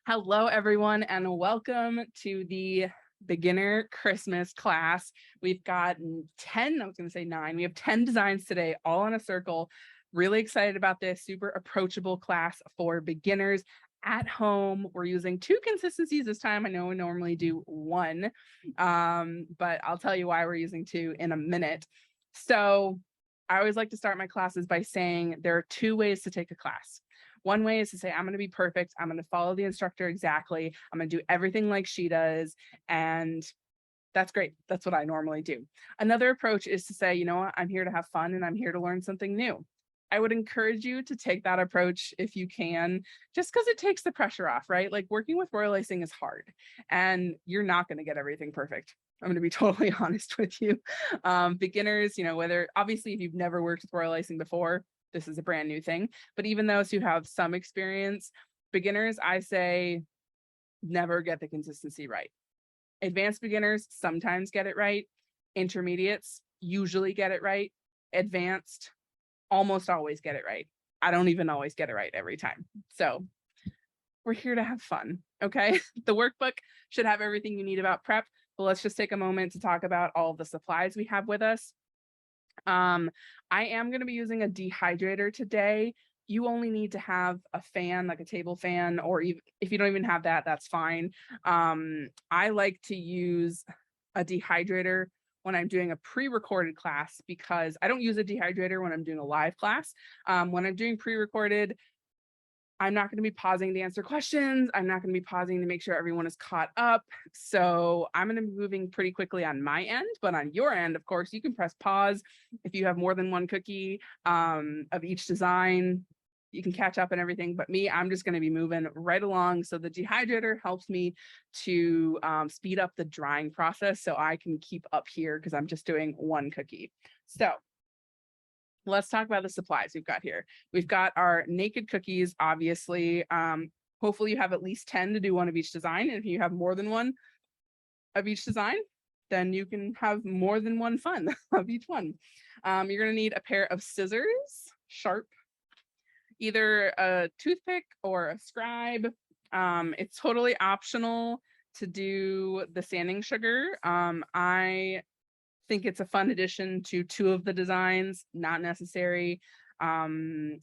Hello, everyone, and welcome to the beginner Christmas class. We've got 10, I was going to say 9. We have 10 designs today, all in a circle. Really excited about this super approachable class for beginners at home. We're using 2 consistencies this time. I know we normally do 1, but I'll tell you why we're using 2 in a minute. So I always like to start my classes by saying there are 2 ways to take a class. One way is to say, I'm going to be perfect. I'm going to follow the instructor exactly. I'm going to do everything like she does. And that's great. That's what I normally do. Another approach is to say, you know what, I'm here to have fun and I'm here to learn something new. I would encourage you to take that approach if you can, just because it takes the pressure off, right? Like working with royal icing is hard and you're not going to get everything perfect. I'm going to be totally honest with you. Beginners, whether obviously if you've never worked with royal icing before, this is a brand new thing, but even those who have some experience, beginners, I say never get the consistency right. Advanced beginners sometimes get it right. Intermediates usually get it right. Advanced almost always get it right. I don't even always get it right every time. So we're here to have fun, okay? The workbook should have everything you need about prep, but let's just take a moment to talk about all the supplies we have with us. I am going to be using a dehydrator today. You only need to have a fan, like a table fan, or even if you don't even have that, that's fine. I like to use a dehydrator when I'm doing a pre-recorded class because I don't use a dehydrator when I'm doing a live class. When I'm doing pre-recorded, I'm not going to be pausing to answer questions. I'm not going to be pausing to make sure everyone is caught up. So I'm going to be moving pretty quickly on my end, but on your end, of course, you can press pause. If you have more than one cookie of each design, you can catch up and everything. But me, I'm just going to be moving right along. So the dehydrator helps me to speed up the drying process so I can keep up here because I'm just doing one cookie. So let's talk about the supplies we've got here. We've got our naked cookies, obviously. Hopefully you have at least 10 to do one of each design. And if you have more than one of each design, then you can have more than one fun of each one. You're going to need a pair of scissors, sharp, either a toothpick or a scribe. It's totally optional to do the sanding sugar. I think it's a fun addition to 2 of the designs, not necessary.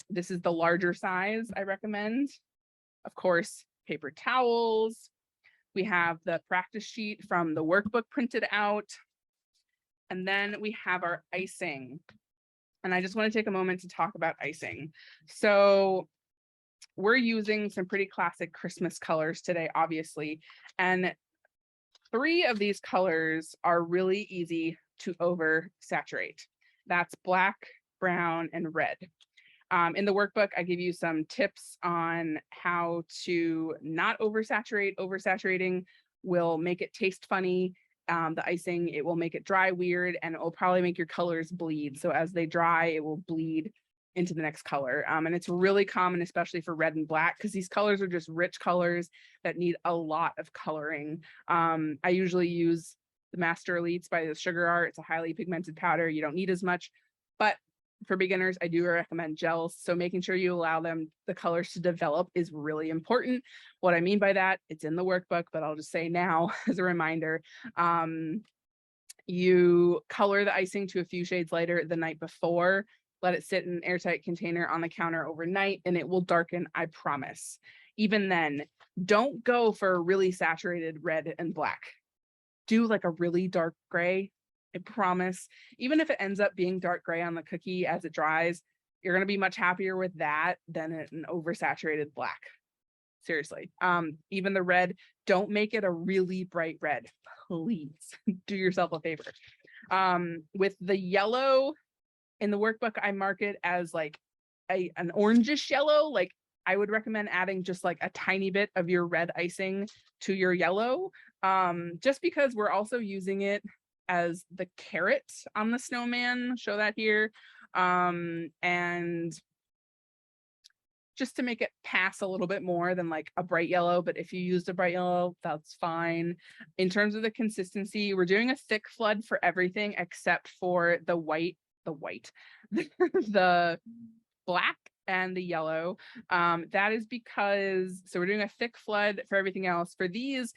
This is the larger size I recommend. Of course, paper towels. We have the practice sheet from the workbook printed out. And then we have our icing. And I just want to take a moment to talk about icing. So we're using some pretty classic Christmas colors today, obviously. And 3 of these colors are really easy to oversaturate. That's black, brown, and red. In the workbook, I give you some tips on how to not oversaturate. Oversaturating will make it taste funny. The icing, it will make it dry weird, and it will probably make your colors bleed. So as they dry, it will bleed into the next color. And it's really common, especially for red and black, because these colors are just rich colors that need a lot of coloring. I usually use the Master Elites by the Sugar Art. It's a highly pigmented powder. You don't need as much, but for beginners, I do recommend gels. So making sure you allow the colors to develop is really important. What I mean by that, it's in the workbook, but I'll just say now as a reminder, you color the icing to a few shades lighter the night before. Let it sit in an airtight container on the counter overnight and it will darken, I promise. Even then, don't go for a really saturated red and black. Do like a really dark gray, I promise. Even if it ends up being dark gray on the cookie as it dries, you're going to be much happier with that than an oversaturated black. Seriously. Even the red, don't make it a really bright red. Please do yourself a favor. With the yellow in the workbook, I mark it as like an orangish yellow. Like I would recommend adding just like a tiny bit of your red icing to your yellow, just because we're also using it as the carrot on the snowman. Show that here. And just to make it pass a little bit more than like a bright yellow, but if you used a bright yellow, that's fine. In terms of the consistency, we're doing a thick flood for everything except for the white, the black and the yellow. That is because, so we're doing a thick flood for everything else. For these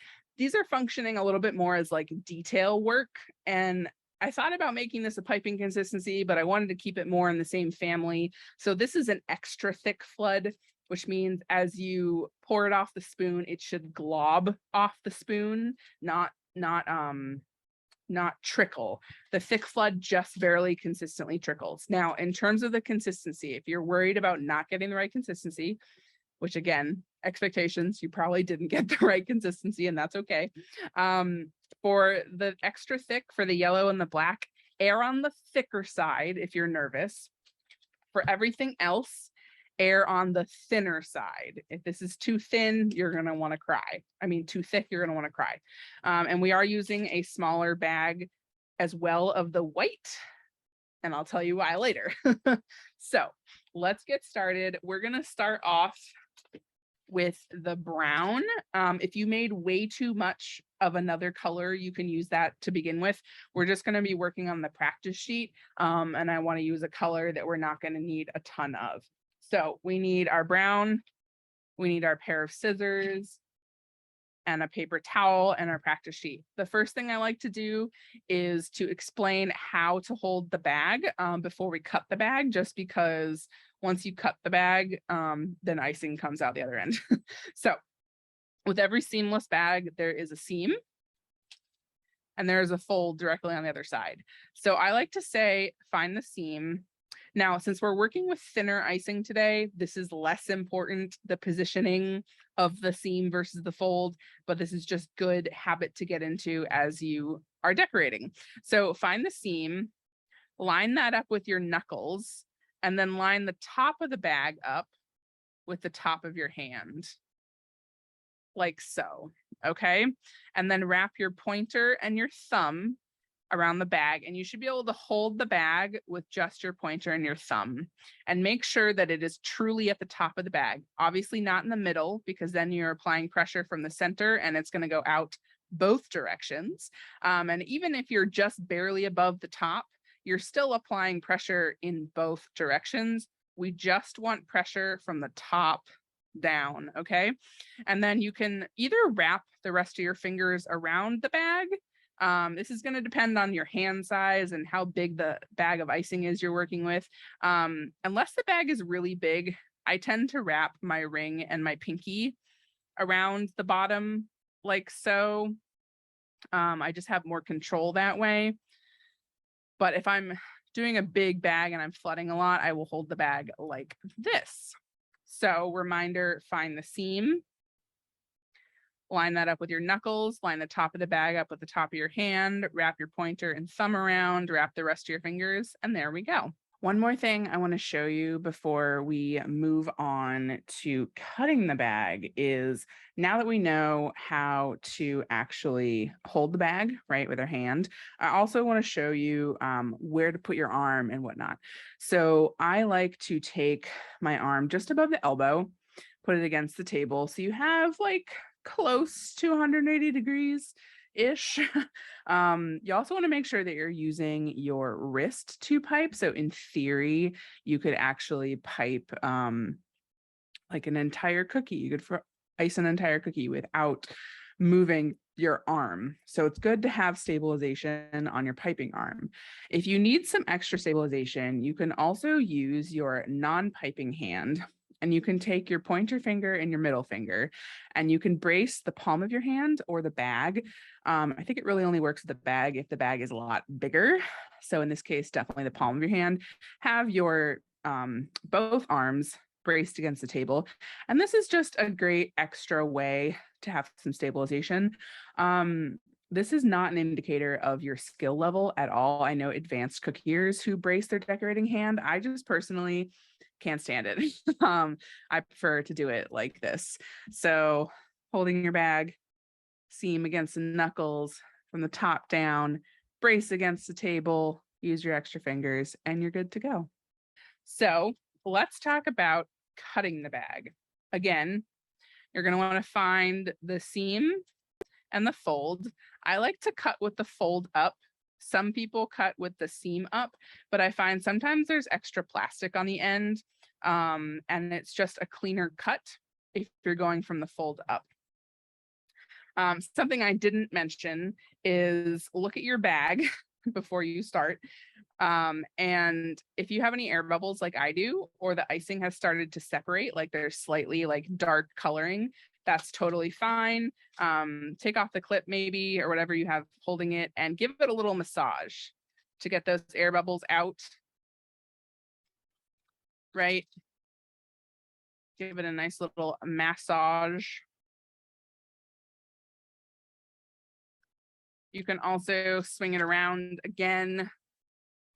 are functioning a little bit more as like detail work. And I thought about making this a piping consistency, but I wanted to keep it more in the same family. So this is an extra thick flood, which means as you pour it off the spoon, it should glob off the spoon, not trickle. The thick flood just barely consistently trickles. Now, in terms of the consistency, if you're worried about not getting the right consistency, which again, expectations, you probably didn't get the right consistency, and that's okay. For the extra thick, for the yellow and the black, err on the thicker side if you're nervous. For everything else, err on the thinner side. If this is too thin, you're going to want to cry. I mean, too thick, you're going to want to cry. And we are using a smaller bag as well of the white, and I'll tell you why later. So let's get started. We're going to start off with the brown. If you made way too much of another color, you can use that to begin with. We're just going to be working on the practice sheet, and I want to use a color that we're not going to need a ton of. So we need our brown, we need our pair of scissors and a paper towel and our practice sheet. The first thing I like to do is to explain how to hold the bag before we cut the bag, just because once you cut the bag, then icing comes out the other end. So with every seamless bag, there is a seam and there is a fold directly on the other side. So I like to say, find the seam. Now, since we're working with thinner icing today, this is less important, the positioning of the seam versus the fold, but this is just good habit to get into as you are decorating. So find the seam, line that up with your knuckles, and then line the top of the bag up with the top of your hand, like so, okay? And then wrap your pointer and your thumb around the bag, and you should be able to hold the bag with just your pointer and your thumb, and make sure that it is truly at the top of the bag. Obviously not in the middle, because then you're applying pressure from the center and it's going to go out both directions. And even if you're just barely above the top, you're still applying pressure in both directions. We just want pressure from the top down, okay? And then you can either wrap the rest of your fingers around the bag. This is going to depend on your hand size and how big the bag of icing is you're working with. Unless the bag is really big, I tend to wrap my ring and my pinky around the bottom like so. I just have more control that way. But if I'm doing a big bag and I'm flooding a lot, I will hold the bag like this. So reminder, find the seam. Line that up with your knuckles, line the top of the bag up with the top of your hand, wrap your pointer and thumb around, wrap the rest of your fingers, and there we go. One more thing I want to show you before we move on to cutting the bag is, now that we know how to actually hold the bag, right, with our hand, I also want to show you where to put your arm and whatnot. So I like to take my arm just above the elbow, put it against the table. So you have like close to 180 degrees ish. You also want to make sure that you're using your wrist to pipe. So in theory, you could actually pipe like an entire cookie. You could ice an entire cookie without moving your arm. So it's good to have stabilization on your piping arm. If you need some extra stabilization, you can also use your non-piping hand. And you can take your pointer finger and your middle finger, and you can brace the palm of your hand or the bag. I think it really only works with the bag if the bag is a lot bigger. So in this case, definitely the palm of your hand. Have your both arms braced against the table. And this is just a great extra way to have some stabilization. This is not an indicator of your skill level at all. I know advanced cookiers who brace their decorating hand. I just personally can't stand it. I prefer to do it like this. So holding your bag, seam against the knuckles from the top down, brace against the table, use your extra fingers, and you're good to go. So let's talk about cutting the bag. Again, you're going to want to find the seam and the fold. I like to cut with the fold up. Some people cut with the seam up, but I find sometimes there's extra plastic on the end. And it's just a cleaner cut if you're going from the fold up. Something I didn't mention is look at your bag before you start. And if you have any air bubbles like I do, or the icing has started to separate, like there's slightly like dark coloring, that's totally fine. Take off the clip maybe, or whatever you have holding it, and give it a little massage to get those air bubbles out, right? Give it a nice little massage. You can also swing it around again,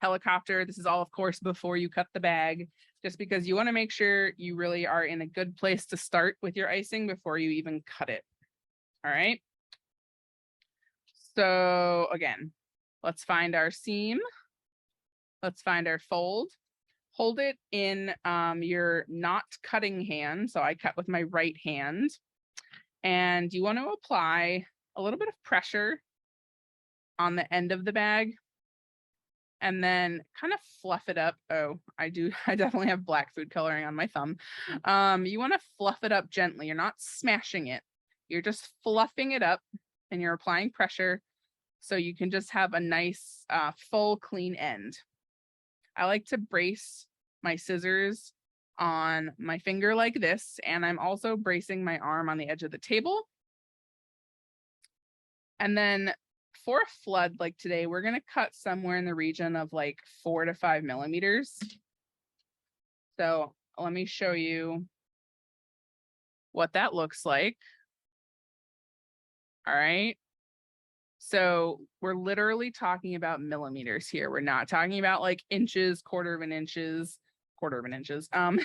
helicopter. This is all, of course, before you cut the bag, just because you want to make sure you really are in a good place to start with your icing before you even cut it. All right. So again, let's find our seam. Let's find our fold. Hold it in your not cutting hand. So I cut with my right hand. And you want to apply a little bit of pressure on the end of the bag, and then kind of fluff it up. Oh, I definitely have black food coloring on my thumb. You want to fluff it up gently. You're not smashing it. You're just fluffing it up, and you're applying pressure so you can just have a nice full clean end. I like to brace my scissors on my finger like this, and I'm also bracing my arm on the edge of the table. And then for a flood like today, we're going to cut somewhere in the region of like 4 to 5 millimeters. So let me show you what that looks like. All right. So we're literally talking about millimeters here. We're not talking about like inches, quarter of an inches. So I'm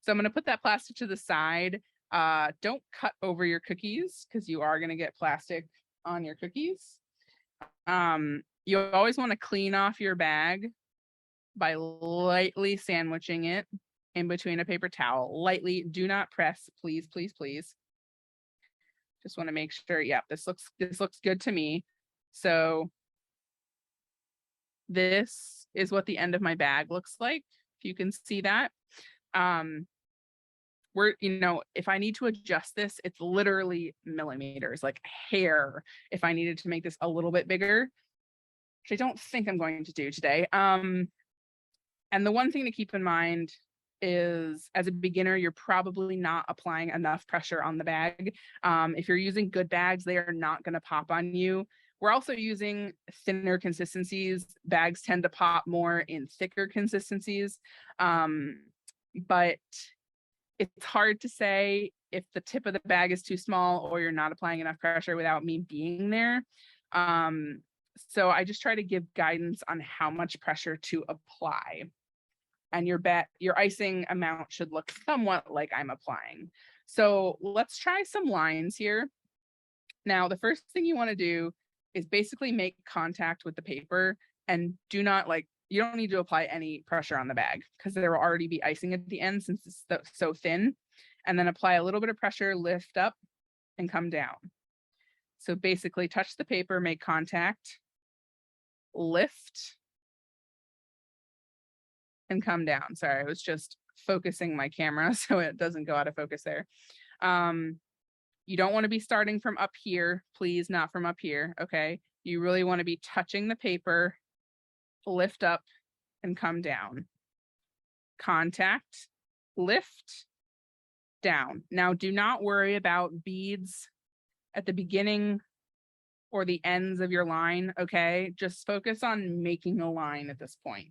going to put that plastic to the side. Don't cut over your cookies because you are going to get plastic on your cookies. You always want to clean off your bag by lightly sandwiching it in between a paper towel. Lightly, do not press, please, please, please. Just want to make sure, yeah, this looks good to me. So this is what the end of my bag looks like, if you can see that. If I need to adjust this, it's literally millimeters, like hair, if I needed to make this a little bit bigger, which I don't think I'm going to do today. And the one thing to keep in mind is, as a beginner, you're probably not applying enough pressure on the bag. If you're using good bags, they are not going to pop on you. We're also using thinner consistencies. Bags tend to pop more in thicker consistencies. But it's hard to say if the tip of the bag is too small or you're not applying enough pressure without me being there. So I just try to give guidance on how much pressure to apply. And your icing amount should look somewhat like I'm applying. So let's try some lines here. Now, the first thing you want to do is basically make contact with the paper, and you don't need to apply any pressure on the bag because there will already be icing at the end since it's so thin. And then apply a little bit of pressure, lift up and come down. So basically touch the paper, make contact, lift, and come down. Sorry, I was just focusing my camera so it doesn't go out of focus there. You don't want to be starting from up here, please, not from up here, okay? You really want to be touching the paper, lift up, and come down. Contact, lift, down. Now, do not worry about beads at the beginning or the ends of your line, okay? Just focus on making a line at this point.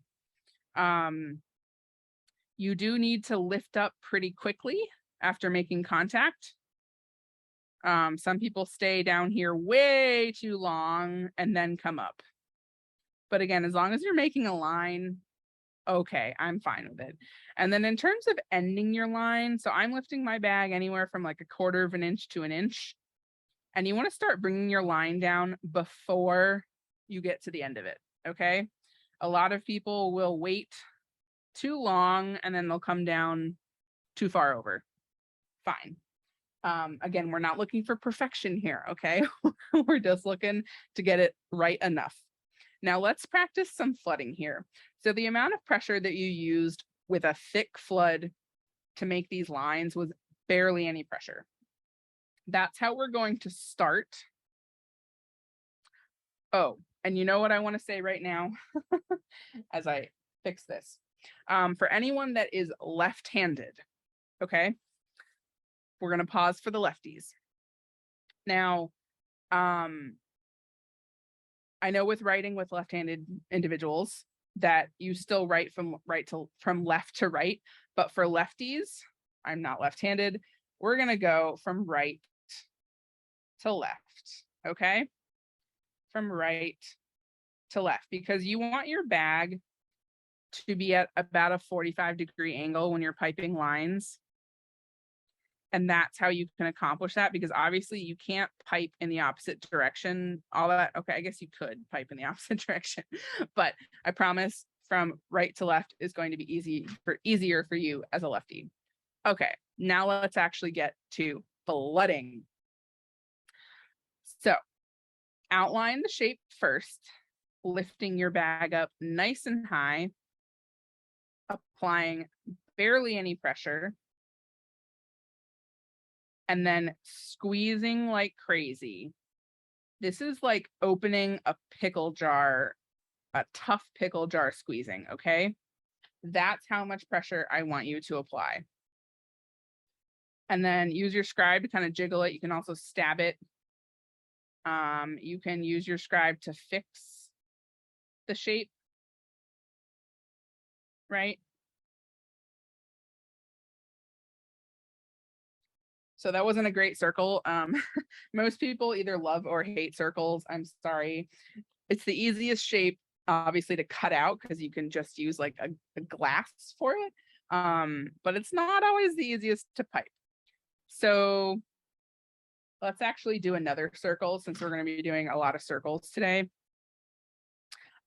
You do need to lift up pretty quickly after making contact. Some people stay down here way too long and then come up. But again, as long as you're making a line, okay, I'm fine with it. And then in terms of ending your line, so I'm lifting my bag anywhere from like 1/4 of an inch to an inch. And you want to start bringing your line down before you get to the end of it, okay? A lot of people will wait too long and then they'll come down too far over. Fine. Again, we're not looking for perfection here, okay? We're just looking to get it right enough. Now let's practice some flooding here. So the amount of pressure that you used with a thick flood to make these lines with barely any pressure. That's how we're going to start. Oh, and you know what I want to say right now as I fix this. For anyone that is left-handed, okay, we're going to pause for the lefties. Now, I know with writing with left-handed individuals that you still write from left to right, but for lefties, I'm not left-handed, we're going to go from right to left, okay? From right to left, because you want your bag to be at about a 45-degree angle when you're piping lines. And that's how you can accomplish that, because obviously you can't pipe in the opposite direction, all that. Okay, I guess you could pipe in the opposite direction, but I promise from right to left is going to be easier for you as a lefty. Okay, now let's actually get to flooding. So outline the shape first, lifting your bag up nice and high, applying barely any pressure, and then squeezing like crazy. This is like opening a pickle jar, a tough pickle jar squeezing, okay? That's how much pressure I want you to apply. And then use your scribe to kind of jiggle it. You can also stab it. You can use your scribe to fix the shape, right? So that wasn't a great circle. Most people either love or hate circles. I'm sorry. It's the easiest shape, obviously, to cut out because you can just use like a glass for it. But it's not always the easiest to pipe. So let's actually do another circle since we're going to be doing a lot of circles today.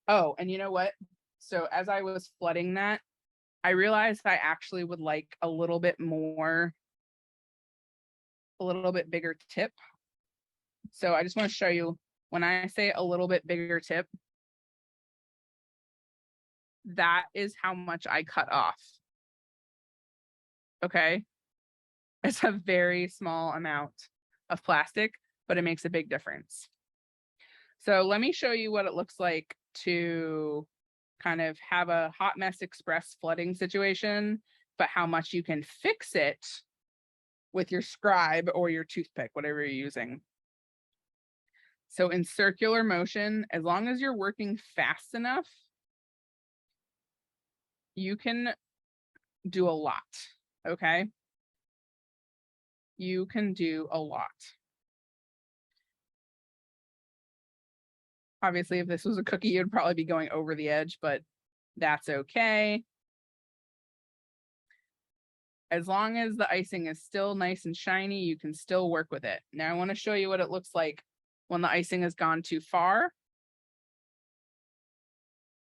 Oh, and you know what? So as I was flooding that, I realized I actually would like a little bit bigger tip. So I just want to show you, when I say a little bit bigger tip, that is how much I cut off. Okay. It's a very small amount of plastic, but it makes a big difference. So let me show you what it looks like to kind of have a hot mess express flooding situation, but how much you can fix it with your scribe or your toothpick, whatever you're using. So in circular motion, as long as you're working fast enough, you can do a lot, okay? You can do a lot. Obviously, if this was a cookie, you'd probably be going over the edge, but that's okay. As long as the icing is still nice and shiny, you can still work with it. Now I want to show you what it looks like when the icing has gone too far.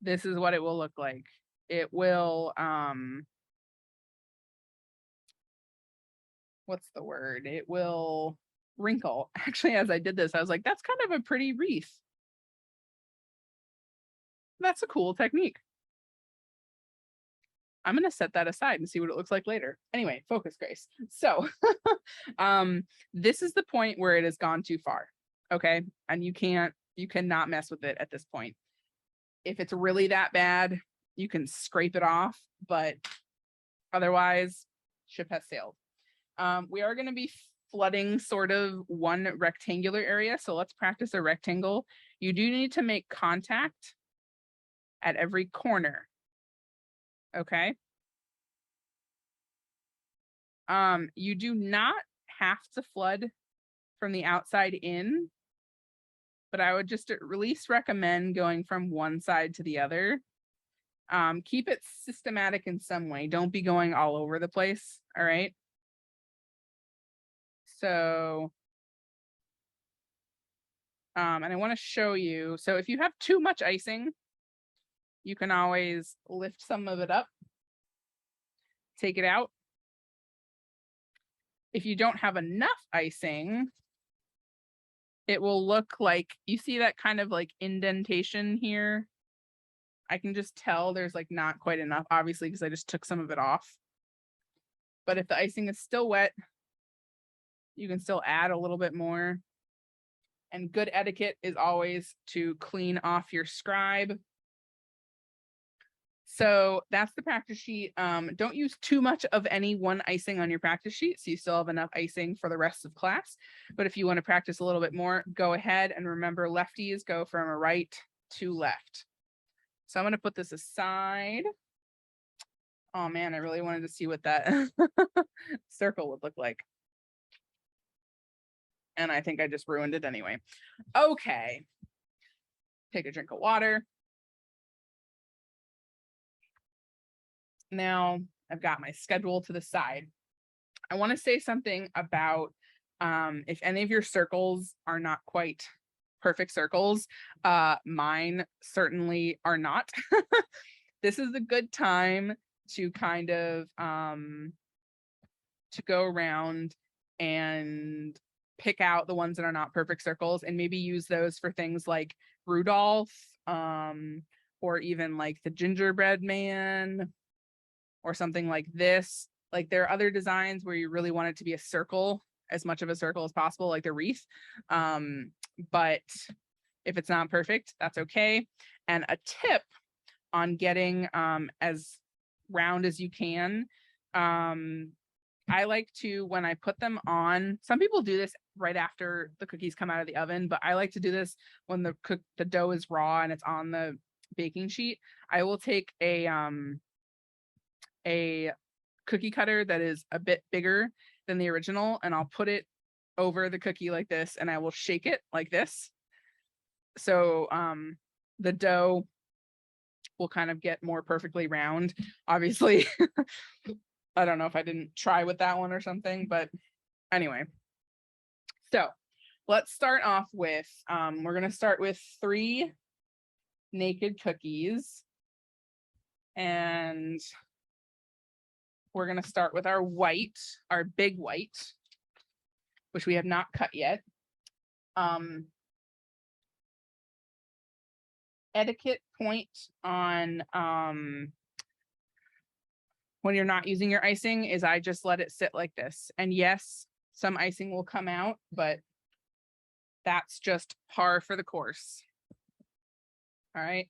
This is what it will look like. It will, what's the word? It will wrinkle. Actually, as I did this, I was like, that's kind of a pretty wreath. That's a cool technique. I'm going to set that aside and see what it looks like later. Anyway, focus, Grace. So this is the point where it has gone too far. Okay. And you cannot mess with it at this point. If it's really that bad, you can scrape it off, but otherwise, ship has sailed. We are going to be flooding sort of one rectangular area. So let's practice a rectangle. You do need to make contact at every corner. Okay. You do not have to flood from the outside in, but I would just at least recommend going from one side to the other. Keep it systematic in some way. Don't be going all over the place. All right. So, and I want to show you. So if you have too much icing, you can always lift some of it up, take it out. If you don't have enough icing, it will look like, you see that kind of like indentation here? I can just tell there's like not quite enough, obviously, because I just took some of it off. But if the icing is still wet, you can still add a little bit more. And good etiquette is always to clean off your scribe. So that's the practice sheet. Don't use too much of any one icing on your practice sheet, so you still have enough icing for the rest of class. But if you want to practice a little bit more, go ahead, and remember, lefties go from a right to left. So I'm going to put this aside. Oh man, I really wanted to see what that circle would look like. And I think I just ruined it anyway. Okay. Take a drink of water. Now I've got my schedule to the side. I want to say something about if any of your circles are not quite perfect circles, mine certainly are not. This is a good time to kind of to go around and pick out the ones that are not perfect circles and maybe use those for things like Rudolph, or even like the gingerbread man or something like this. Like there are other designs where you really want it to be a circle, as much of a circle as possible, like the wreath. But if it's not perfect, that's okay. And a tip on getting as round as you can, I like to, when I put them on, some people do this right after the cookies come out of the oven, but I like to do this when the dough is raw and it's on the baking sheet. I will take a cookie cutter that is a bit bigger than the original, and I'll put it over the cookie like this, and I will shake it like this. So the dough will kind of get more perfectly round. Obviously, I don't know if I didn't try with that one or something, but anyway. So let's start off with, we're going to start with 3 naked cookies. And we're going to start with our white, our big white, which we have not cut yet. Etiquette point on when you're not using your icing is I just let it sit like this. And yes, some icing will come out, but that's just par for the course. All right.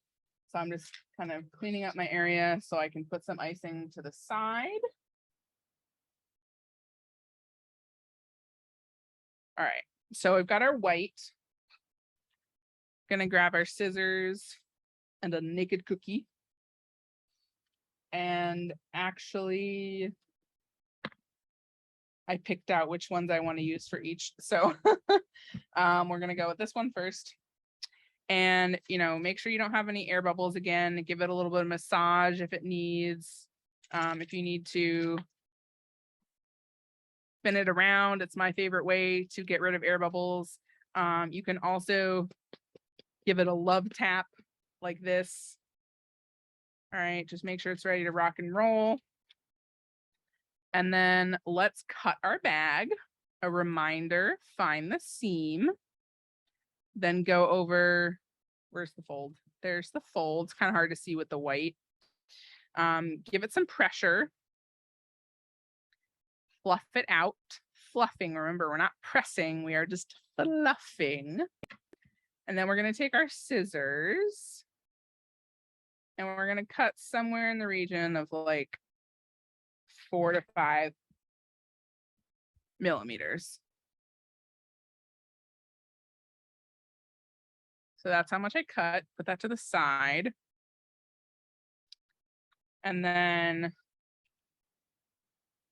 So I'm just kind of cleaning up my area so I can put some icing to the side. All right. So we've got our white. Gonna grab our scissors and a naked cookie. And actually, I picked out which ones I want to use for each. So we're going to go with this one first. And, you know, make sure you don't have any air bubbles again. Give it a little bit of massage if it needs. If you need to spin it around, it's my favorite way to get rid of air bubbles. You can also give it a love tap like this. All right, just make sure it's ready to rock and roll. And then let's cut our bag. A reminder, find the seam. Then go over, where's the fold? There's the fold. It's kind of hard to see with the white. Give it some pressure. Fluff it out. Fluffing, remember, we're not pressing, we are just fluffing. And then we're going to take our scissors and we're going to cut somewhere in the region of like 4 to 5 millimeters. So that's how much I cut. Put that to the side. And then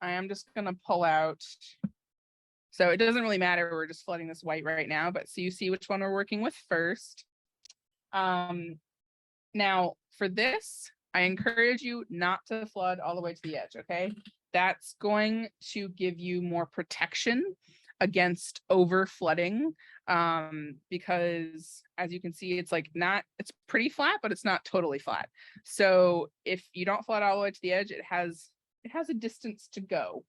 I am just going to pull out. So it doesn't really matter. We're just flooding this white right now, but so you see which one we're working with first. Now for this, I encourage you not to flood all the way to the edge, okay? That's going to give you more protection against over flooding, because as you can see, it's like it's pretty flat, but it's not totally flat. So if you don't flood all the way to the edge, it has a distance to go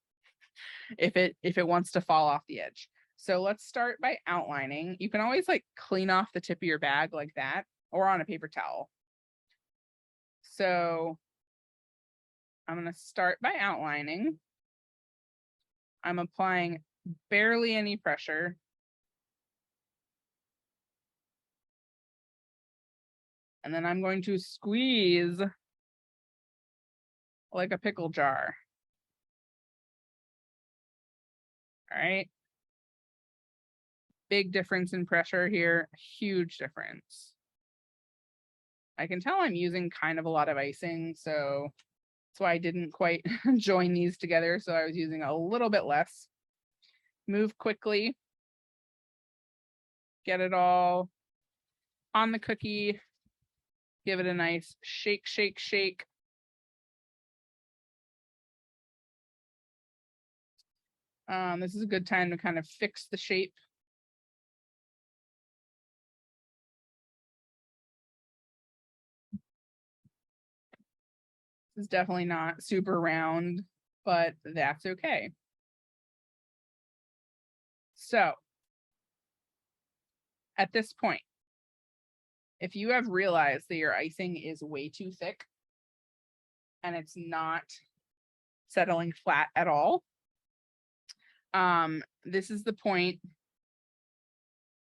if it wants to fall off the edge. So let's start by outlining. You can always like clean off the tip of your bag like that or on a paper towel. So I'm going to start by outlining. I'm applying barely any pressure. And then I'm going to squeeze like a pickle jar. All right. Big difference in pressure here, huge difference. I can tell I'm using kind of a lot of icing, so that's why I didn't quite join these together. So I was using a little bit less. Move quickly. Get it all on the cookie. Give it a nice shake, shake, shake. This is a good time to kind of fix the shape. This is definitely not super round, but that's okay. So at this point, if you have realized that your icing is way too thick and it's not settling flat at all, this is the point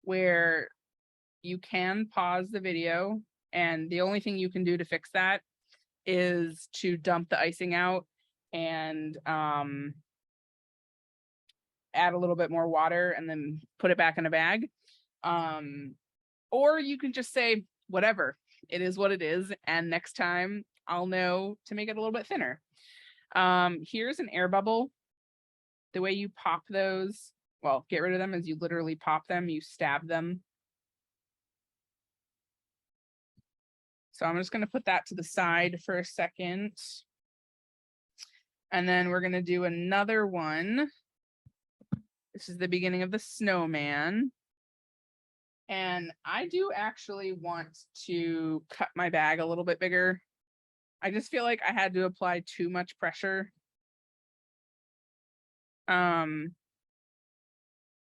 where you can pause the video, and the only thing you can do to fix that is to dump the icing out and add a little bit more water and then put it back in a bag. Or you can just say, whatever, it is what it is, and next time I'll know to make it a little bit thinner. Here's an air bubble. The way you pop those, well, get rid of them, is you literally pop them, you stab them. So I'm just going to put that to the side for a second. And then we're going to do another one. This is the beginning of the snowman. And I do actually want to cut my bag a little bit bigger. I just feel like I had to apply too much pressure.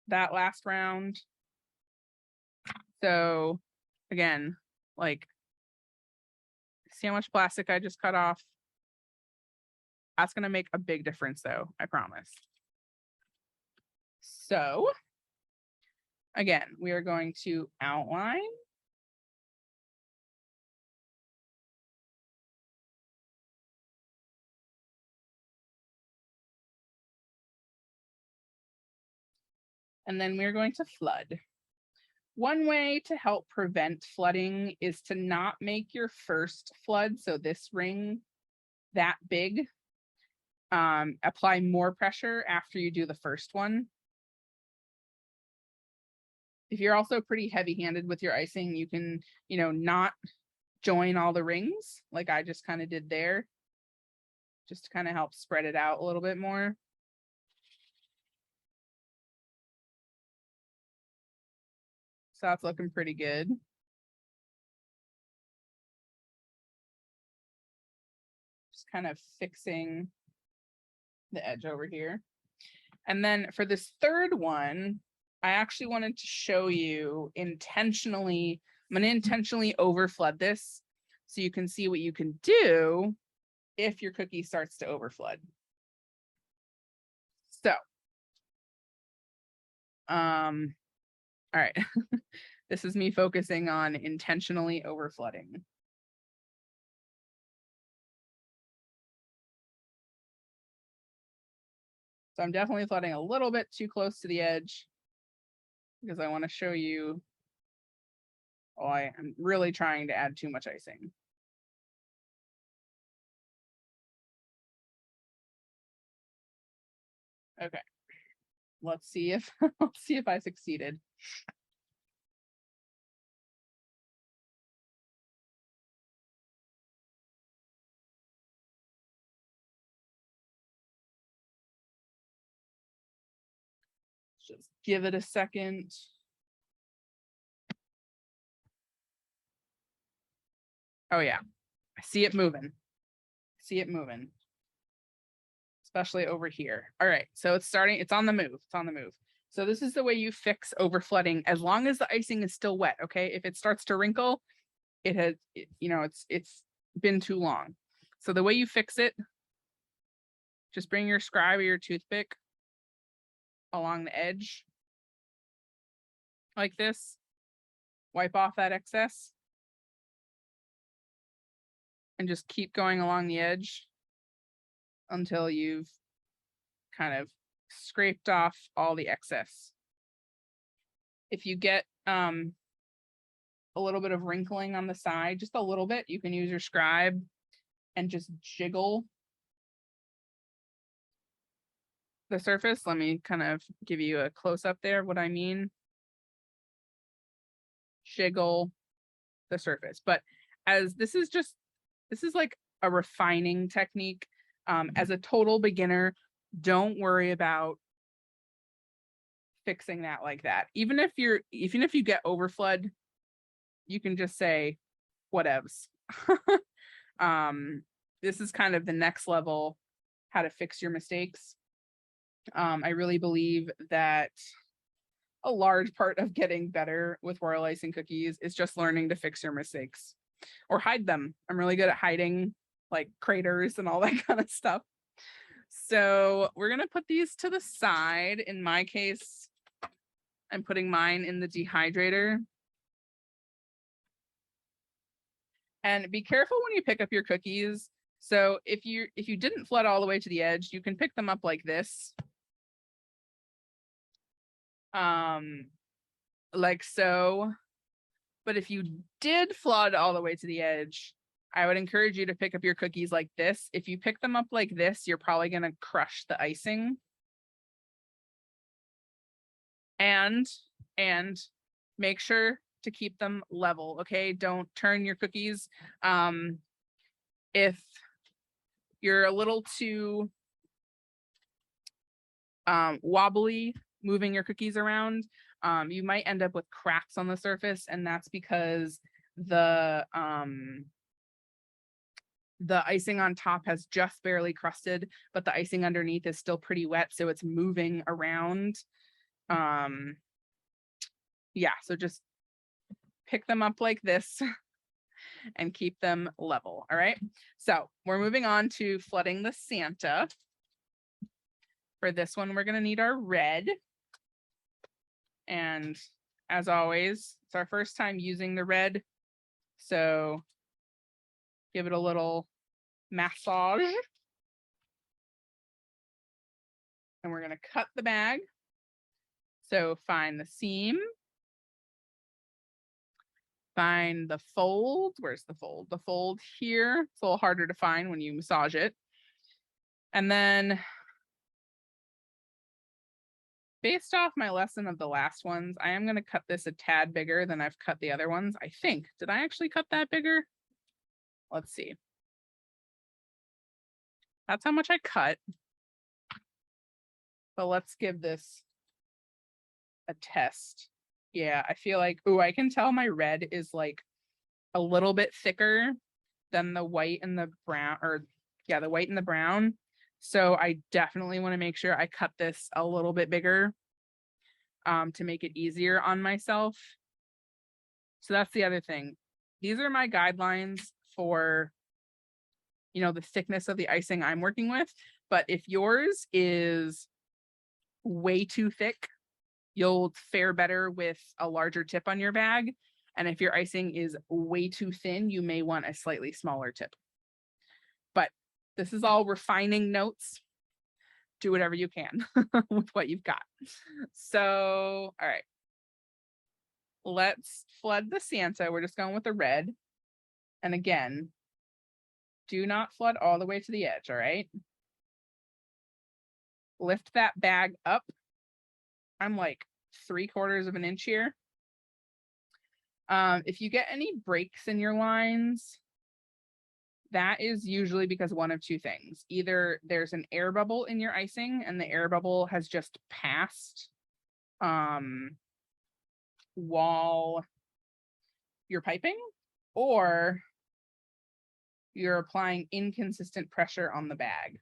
That last round. So again, like, see how much plastic I just cut off? That's going to make a big difference though, I promise. So again, we are going to outline. And then we're going to flood. One way to help prevent flooding is to not make your first flood, so this ring, that big. Apply more pressure after you do the first one. If you're also pretty heavy-handed with your icing, you can, not join all the rings like I just kind of did there, just to kind of help spread it out a little bit more. So that's looking pretty good. Just kind of fixing the edge over here. And then for this third one, I actually wanted to show you intentionally, I'm going to intentionally overflood this so you can see what you can do if your cookie starts to overflood. So, all right, this is me focusing on intentionally overflooding. So I'm definitely flooding a little bit too close to the edge because I want to show you, oh, I am really trying to add too much icing. Okay, let's see if I succeeded. Just give it a second. Oh yeah, I see it moving. See it moving. Especially over here. All right, so it's starting, it's on the move. It's on the move. So this is the way you fix overflooding as long as the icing is still wet, okay? If it starts to wrinkle, it has, it's been too long. So the way you fix it, just bring your scribe or your toothpick along the edge like this, wipe off that excess, and just keep going along the edge until you've kind of scraped off all the excess. If you get a little bit of wrinkling on the side, just a little bit, you can use your scribe and just jiggle the surface. Let me kind of give you a close-up there of what I mean. Jiggle the surface. But as this is like a refining technique. As a total beginner, don't worry about fixing that like that. Even if you get overflood, you can just say whatevs. This is kind of the next level, how to fix your mistakes. I really believe that a large part of getting better with royal icing cookies is just learning to fix your mistakes or hide them. I'm really good at hiding like craters and all that kind of stuff. So we're gonna put these to the side. In my case, I'm putting mine in the dehydrator. And be careful when you pick up your cookies. So if you didn't flood all the way to the edge, you can pick them up like this. Like so. But if you did flood all the way to the edge, I would encourage you to pick up your cookies like this. If you pick them up like this, you're probably going to crush the icing. And make sure to keep them level, okay? Don't turn your cookies. If you're a little too wobbly moving your cookies around, you might end up with cracks on the surface, and that's because the icing on top has just barely crusted, but the icing underneath is still pretty wet, so it's moving around. Yeah, so just pick them up like this and keep them level. All right, so we're moving on to flooding the Santa. For this one, we're going to need our red. And as always, it's our first time using the red, so give it a little massage. And we're going to cut the bag. So find the seam. Find the fold. Where's the fold? The fold here. It's a little harder to find when you massage it. And then, based off my lesson of the last ones, I am going to cut this a tad bigger than I've cut the other ones, I think. Did I actually cut that bigger? Let's see. That's how much I cut. But let's give this a test. Yeah, I feel like, ooh, I can tell my red is like a little bit thicker than the white and the brown, or yeah, the white and the brown. So I definitely want to make sure I cut this a little bit bigger to make it easier on myself. So that's the other thing. These are my guidelines for, you know, the thickness of the icing I'm working with. But if yours is way too thick, you'll fare better with a larger tip on your bag. And if your icing is way too thin, you may want a slightly smaller tip. But this is all refining notes. Do whatever you can with what you've got. So, all right. Let's flood the Santa. We're just going with the red. And again, do not flood all the way to the edge, all right? Lift that bag up. I'm like 3/4 of an inch here. If you get any breaks in your lines, that is usually because one of two things. Either there's an air bubble in your icing and the air bubble has just passed while you're piping, or you're applying inconsistent pressure on the bag.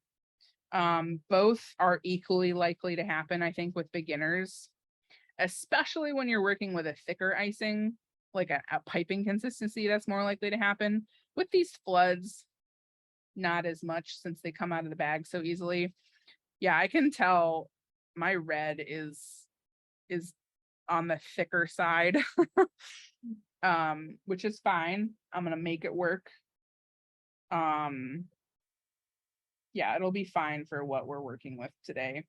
Both are equally likely to happen, I think, with beginners, especially when you're working with a thicker icing. like a piping consistency, that's more likely to happen. With these floods, not as much since they come out of the bag so easily. Yeah, I can tell my red is on the thicker side, which is fine. I'm gonna make it work. Yeah, it'll be fine for what we're working with today.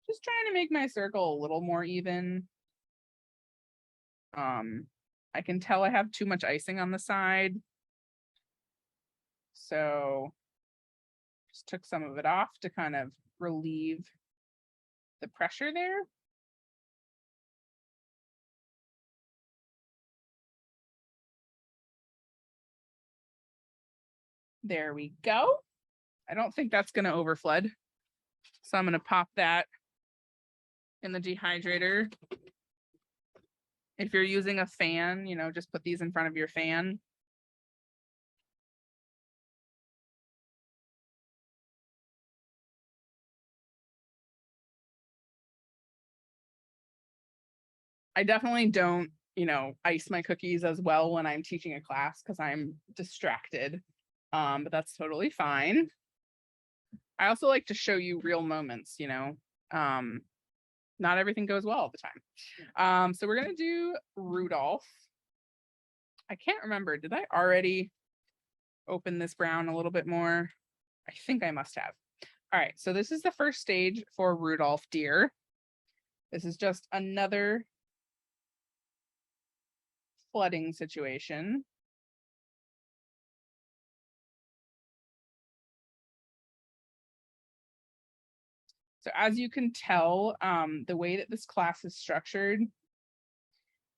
Just trying to make my circle a little more even. I can tell I have too much icing on the side. So just took some of it off to kind of relieve the pressure there. There we go. I don't think that's going to overflood. So I'm going to pop that in the dehydrator. If you're using a fan, you know, just put these in front of your fan. I definitely don't, you know, ice my cookies as well when I'm teaching a class because I'm distracted. But that's totally fine. I also like to show you real moments, you know. Not everything goes well all the time. So we're gonna do Rudolph. I can't remember, did I already open this brown a little bit more? I think I must have. All right, so this is the first stage for Rudolph deer. This is just another flooding situation. So as you can tell, the way that this class is structured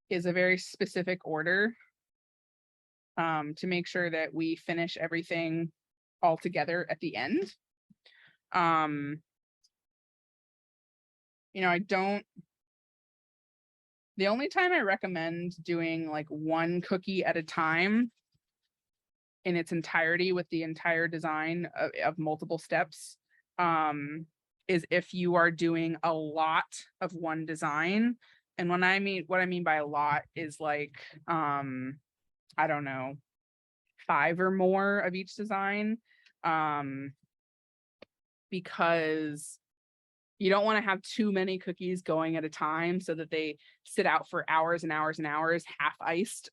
is a very specific order to make sure that we finish everything all together at the end. You know, the only time I recommend doing like one cookie at a time in its entirety with the entire design of multiple steps is if you are doing a lot of one design. And what I mean by a lot is like, I don't know, 5 or more of each design, because you don't want to have too many cookies going at a time so that they sit out for hours and hours and hours half iced.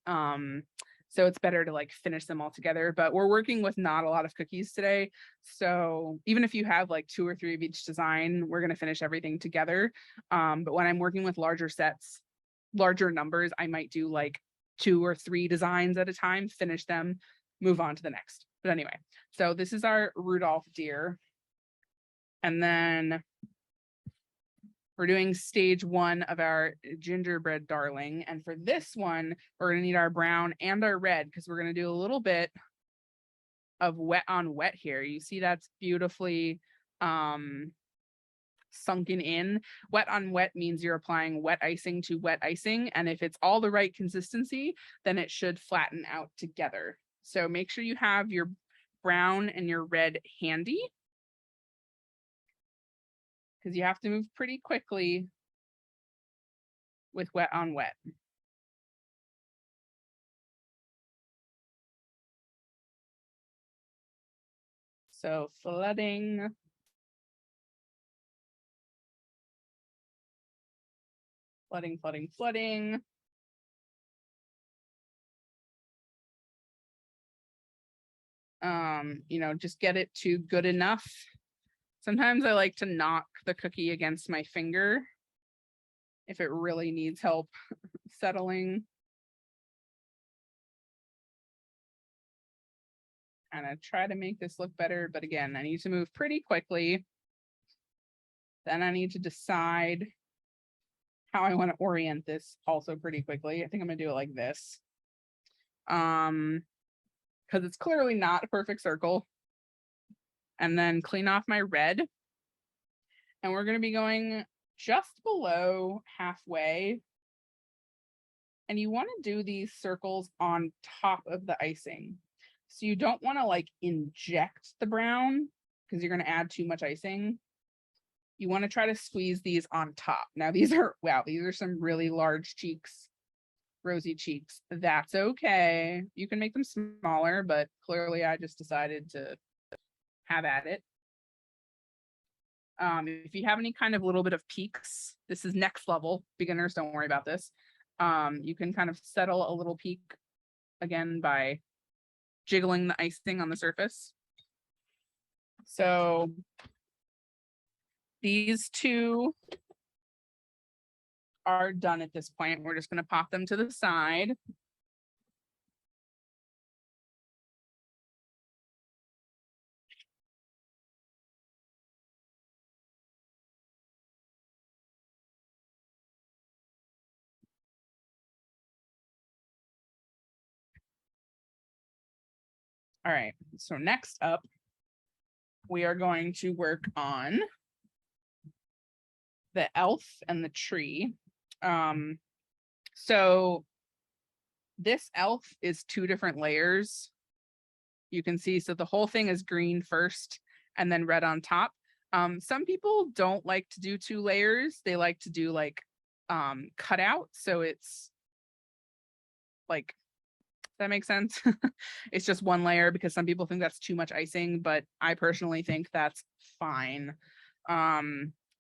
So it's better to like finish them all together, but we're working with not a lot of cookies today. So even if you have like 2 or 3 of each design, we're going to finish everything together. But when I'm working with larger sets, larger numbers, I might do like 2 or 3 designs at a time, finish them, move on to the next. But anyway, so this is our Rudolph deer. And then we're doing stage 1 of our gingerbread darling. And for this one, we're gonna need our brown and our red because we're gonna do a little bit of wet on wet here. You see that's beautifully sunken in. Wet on wet means you're applying wet icing to wet icing. And if it's all the right consistency, then it should flatten out together. So make sure you have your brown and your red handy, because you have to move pretty quickly with wet on wet. So flooding. Flooding, flooding, flooding. You know, just get it to good enough. Sometimes I like to knock the cookie against my finger if it really needs help settling. And I try to make this look better, but again, I need to move pretty quickly. Then I need to decide how I want to orient this also pretty quickly. I think I'm gonna do it like this. Because it's clearly not a perfect circle. And then clean off my red. And we're gonna be going just below halfway. And you want to do these circles on top of the icing. So you don't want to like inject the brown because you're going to add too much icing. you want to try to squeeze these on top. Now these are, wow, these are some really large cheeks, rosy cheeks. That's okay. You can make them smaller, but clearly I just decided to have at it. If you have any kind of little bit of peaks, this is next level. Beginners, don't worry about this. You can kind of settle a little peak again by jiggling the icing on the surface. So these two are done at this point. We're just going to pop them to the side. All right, so next up, we are going to work on the elf and the tree. So this elf is 2 different layers. You can see, so the whole thing is green first and then red on top. Some people don't like to do 2 layers. They like to do like cutout. So it's like, that makes sense. It's just 1 layer because some people think that's too much icing, but I personally think that's fine.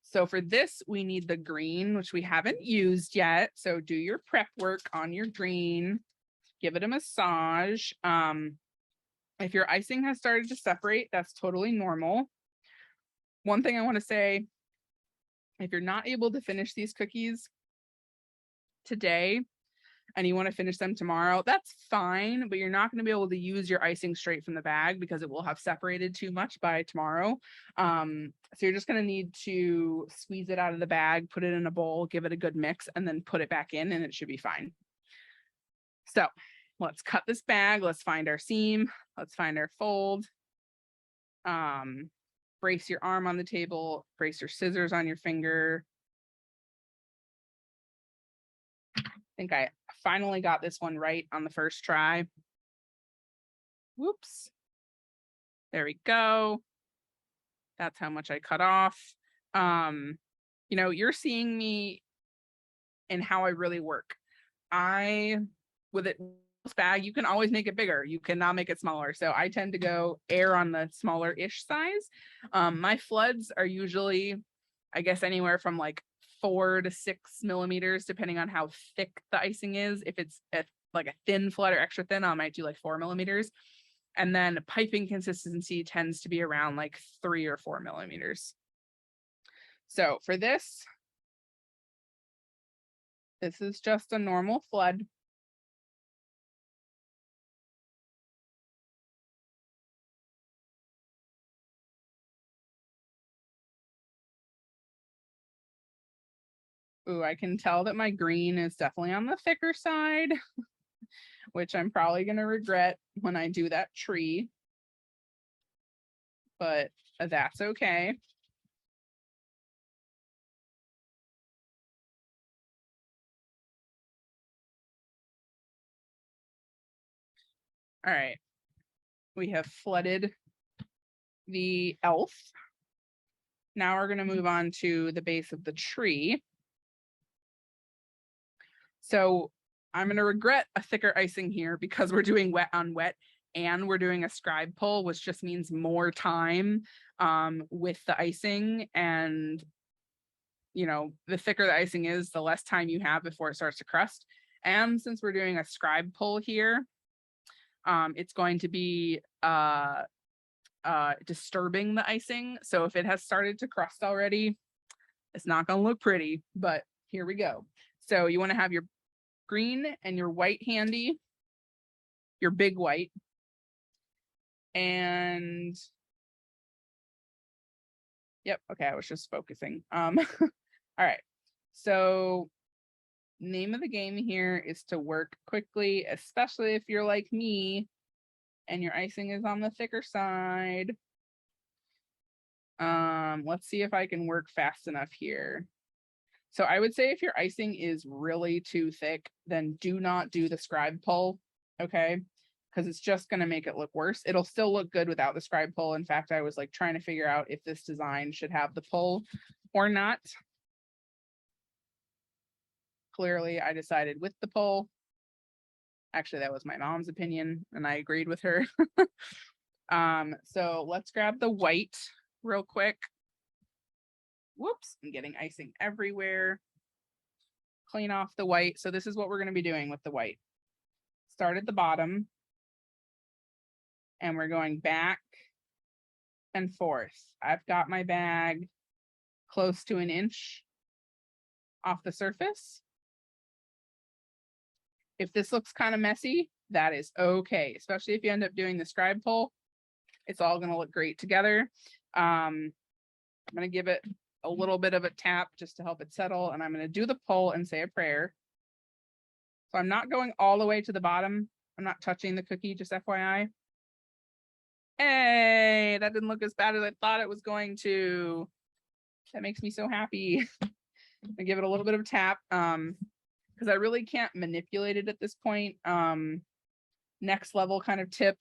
So for this, we need the green, which we haven't used yet. So do your prep work on your green, give it a massage. If your icing has started to separate, that's totally normal. One thing I want to say, if you're not able to finish these cookies today, and you want to finish them tomorrow, that's fine, but you're not going to be able to use your icing straight from the bag because it will have separated too much by tomorrow. So you're just going to need to squeeze it out of the bag, put it in a bowl, give it a good mix, and then put it back in, and it should be fine. So let's cut this bag. Let's find our seam. Let's find our fold. Brace your arm on the table. Brace your scissors on your finger. I think I finally got this one right on the first try. Whoops. There we go. That's how much I cut off. You know, you're seeing me in how I really work. With it, this bag, you can always make it bigger. You cannot make it smaller. So I tend to go err on the smaller-ish size. My floods are usually, I guess, anywhere from like 4 to 6 millimeters, depending on how thick the icing is. If it's like a thin flood or extra thin, I might do like 4 millimeters. And then piping consistency tends to be around like 3 or 4 millimeters. So for this is just a normal flood. Ooh, I can tell that my green is definitely on the thicker side, which I'm probably going to regret when I do that tree, but that's okay. All right, we have flooded the elf. Now we're going to move on to the base of the tree. So I'm going to regret a thicker icing here because we're doing wet on wet and we're doing a scribe pull, which just means more time with the icing. And, you know, the thicker the icing is, the less time you have before it starts to crust. And since we're doing a scribe pull here, it's going to be disturbing the icing. So if it has started to crust already, it's not going to look pretty, but here we go. So you want to have your green and your white handy, your big white. And yep, okay, I was just focusing. All right, so name of the game here is to work quickly, especially if you're like me and your icing is on the thicker side. Let's see if I can work fast enough here. So I would say if your icing is really too thick, then do not do the scribe pull, okay? Because it's just going to make it look worse. It'll still look good without the scribe pull. In fact, I was like trying to figure out if this design should have the pull, or not. Clearly, I decided with the pole. Actually, that was my mom's opinion, and I agreed with her. So let's grab the white real quick. Whoops, I'm getting icing everywhere. Clean off the white. So this is what we're going to be doing with the white. Start at the bottom, and we're going back and forth. I've got my bag close to 1 inch off the surface. If this looks kind of messy, that is okay, especially if you end up doing the scribe pole. It's all going to look great together. I'm going to give it a little bit of a tap just to help it settle, and I'm going to do the pole and say a prayer. So I'm not going all the way to the bottom. I'm not touching the cookie, just FYI. Hey, that didn't look as bad as I thought it was going to. That makes me so happy. I give it a little bit of a tap because I really can't manipulate it at this point. Next level kind of tip,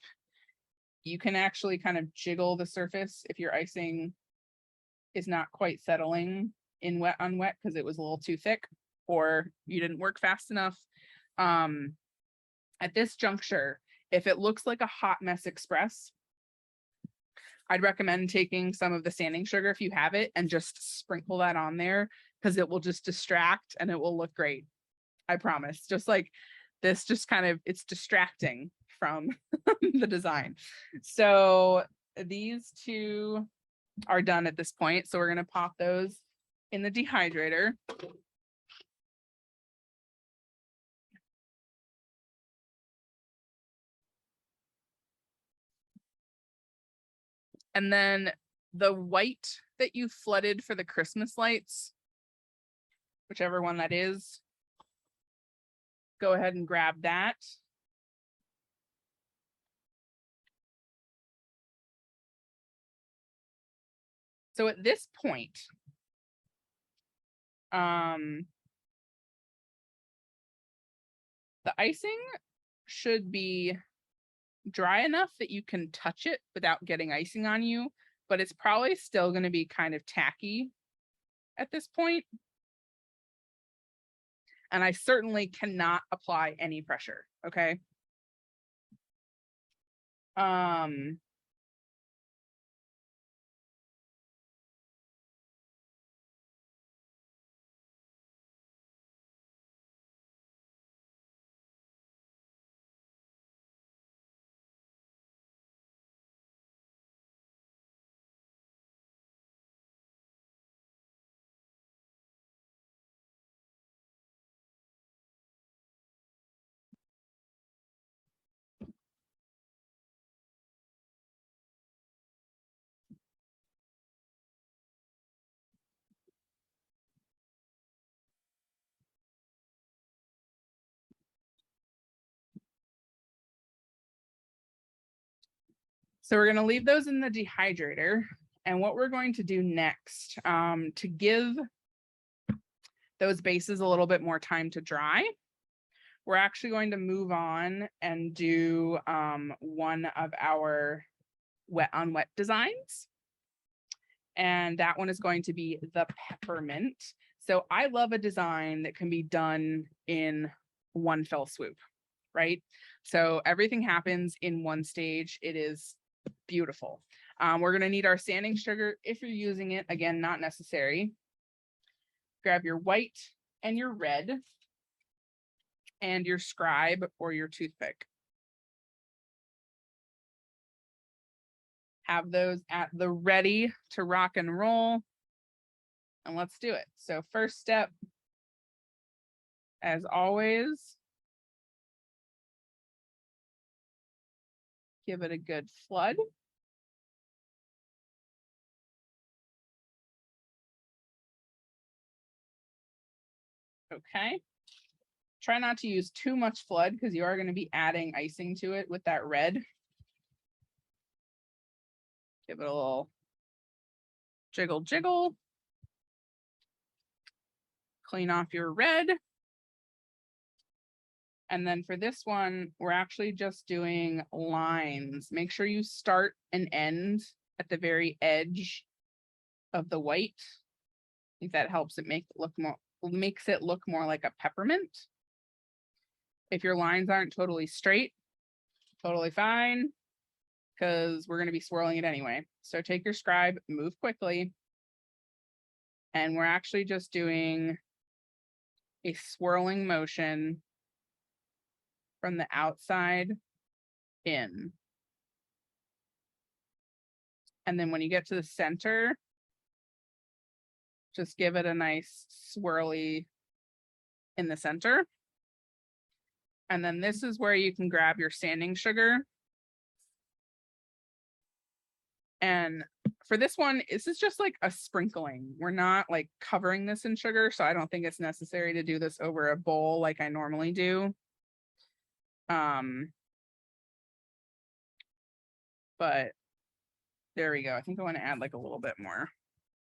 you can actually kind of jiggle the surface if your icing is not quite settling in wet on wet because it was a little too thick or you didn't work fast enough. At this juncture, if it looks like a hot mess express, I'd recommend taking some of the sanding sugar if you have it and just sprinkle that on there because it will just distract and it will look great. I promise. Just like this, just kind of, it's distracting from the design. So these two are done at this point. So we're going to pop those in the dehydrator. And then the white that you flooded for the Christmas lights, whichever one that is, go ahead and grab that. So at this point, the icing should be dry enough that you can touch it without getting icing on you, but it's probably still going to be kind of tacky at this point. And I certainly cannot apply any pressure, okay? So we're going to leave those in the dehydrator. And what we're going to do next, to give those bases a little bit more time to dry, we're actually going to move on and do one of our wet on wet designs. And that one is going to be the peppermint. So I love a design that can be done in one fell swoop, right? So everything happens in one stage. It is beautiful. We're going to need our sanding sugar if you're using it. Again, not necessary. Grab your white and your red and your scribe or your toothpick. Have those at the ready to rock and roll. And let's do it. So first step, as always, give it a good flood. Okay. Try not to use too much flood because you are going to be adding icing to it with that red. Give it a little jiggle, jiggle. Clean off your red. And then for this one, we're actually just doing lines. Make sure you start and end at the very edge of the white. think that helps it makes it look more like a peppermint. If your lines aren't totally straight, totally fine, because we're going to be swirling it anyway. So take your scribe, move quickly, and we're actually just doing a swirling motion from the outside in. And then when you get to the center, just give it a nice swirly in the center. And then this is where you can grab your sanding sugar. And for this one, this is just like a sprinkling. We're not like covering this in sugar, so I don't think it's necessary to do this over a bowl like I normally do. But there we go. I think I want to add like a little bit more.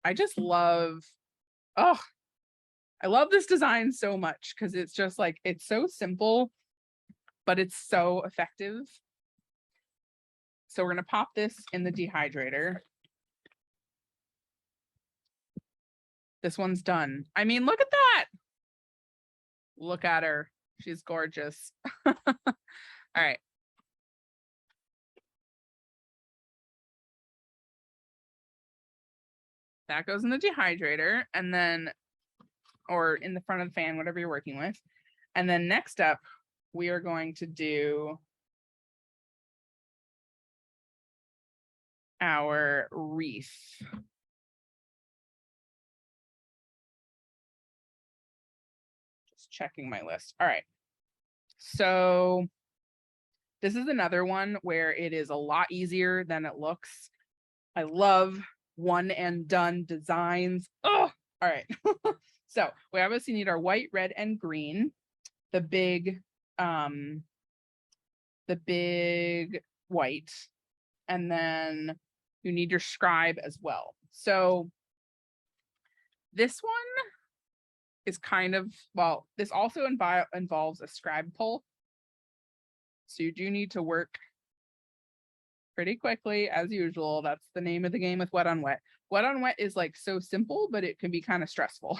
I just love, oh, I love this design so much because it's just like, it's so simple, but it's so effective. So we're going to pop this in the dehydrator. This one's done. I mean, look at that. Look at her. She's gorgeous. All right. That goes in the dehydrator and then, or in the front of the fan, whatever you're working with. And then next up, we are going to do our wreath. Just checking my list. All right. So this is another one where it is a lot easier than it looks. I love one and done designs. Oh, all right. So we obviously need our white, red, and green. The big white, and then you need your scribe as well. So this one is kind of, well, this also involves a scribe pull. So you do need to work pretty quickly as usual. That's the name of the game with wet on wet. Wet on wet is like so simple, but it can be kind of stressful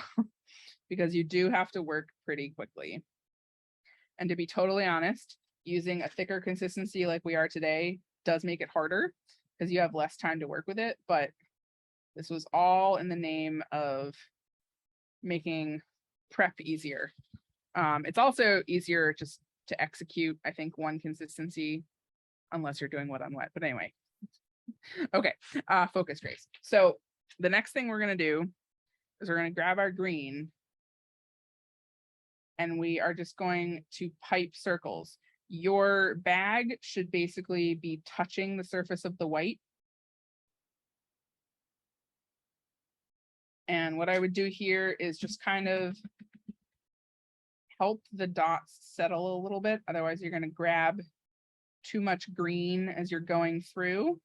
because you do have to work pretty quickly. And to be totally honest, using a thicker consistency like we are today does make it harder because you have less time to work with it. But this was all in the name of making prep easier. It's also easier just to execute, I think, one consistency unless you're doing wet on wet. But anyway, okay, focus, Grace. So the next thing we're going to do is we're going to grab our green and we are just going to pipe circles. Your bag should basically be touching the surface of the white. And what I would do here is just kind of help the dots settle a little bit. Otherwise, you're going to grab too much green as you're going through.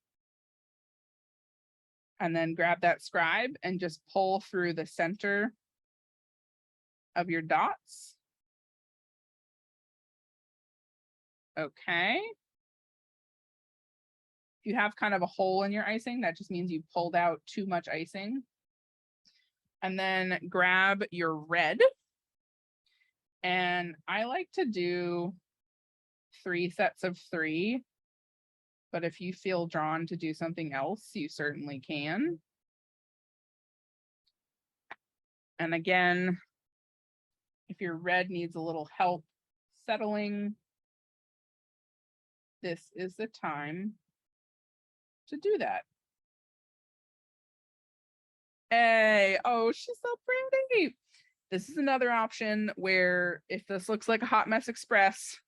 And then grab that scribe and just pull through the center of your dots. Okay. If you have kind of a hole in your icing, that just means you pulled out too much icing. And then grab your red. And I like to do 3 sets of 3. But if you feel drawn to do something else, you certainly can. And again, if your red needs a little help settling, this is the time to do that. Hey, oh, she's so pretty. This is another option where if this looks like a hot mess express,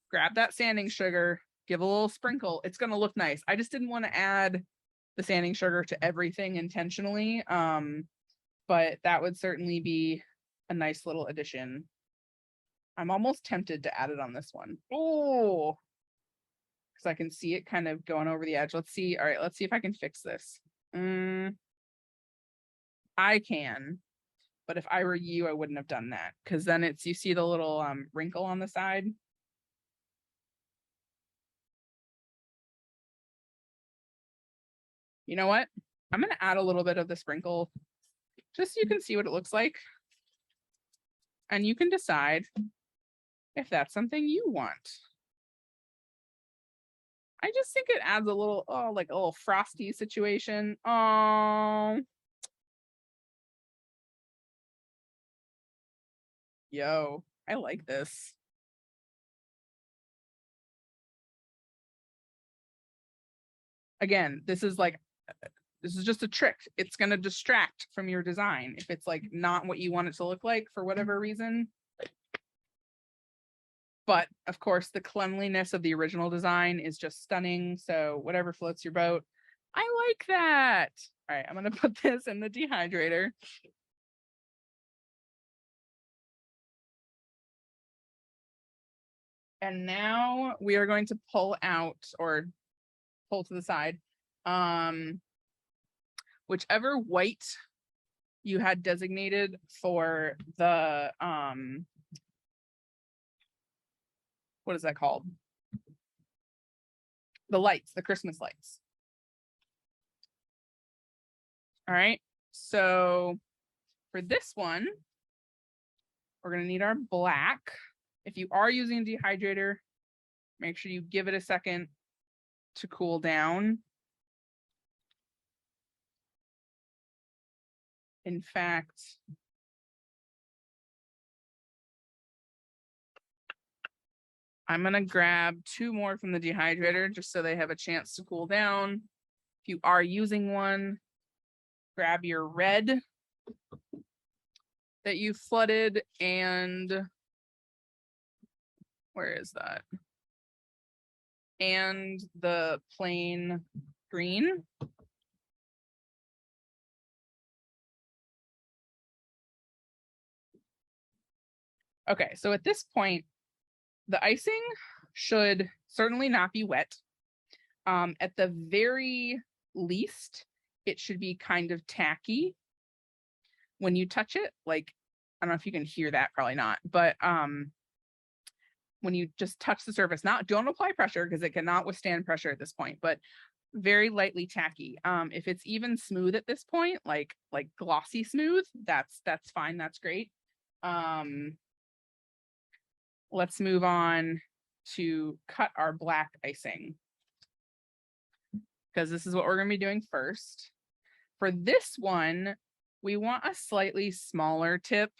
grab that sanding sugar, give a little sprinkle. It's going to look nice. I just didn't want to add the sanding sugar to everything intentionally. But that would certainly be a nice little addition. I'm almost tempted to add it on this one. Oh, because I can see it kind of going over the edge. Let's see. All right, let's see if I can fix this. I can, but if I were you, I wouldn't have done that because then it's, you see the little wrinkle on the side. You know what? I'm going to add a little bit of the sprinkle just so you can see what it looks like. And you can decide if that's something you want. I just think it adds a little, oh, like a little frosty situation. Oh, yo, I like this. Again, this is just a trick. It's going to distract from your design if it's like not what you want it to look like for whatever reason. But of course, the cleanliness of the original design is just stunning. So whatever floats your boat. I like that. All right, I'm going to put this in the dehydrator. And now we are going to pull out, or pull to the side, whichever white you had designated for the, what is that called? The lights, the Christmas lights. All right, so for this one, we're gonna need our black. If you are using a dehydrator, make sure you give it a second to cool down. In fact, I'm gonna grab 2 more from the dehydrator just so they have a chance to cool down. If you are using one, grab your red that you flooded, and where is that? And the plain green. Okay, so at this point, the icing should certainly not be wet. At the very least, it should be kind of tacky when you touch it. Like, I don't know if you can hear that, probably not, but when you just touch the surface, don't apply pressure because it cannot withstand pressure at this point, but very lightly tacky. If it's even smooth at this point, like glossy smooth, that's fine, that's great. Let's move on to cut our black icing, because this is what we're going to be doing first. For this one, we want a slightly smaller tip.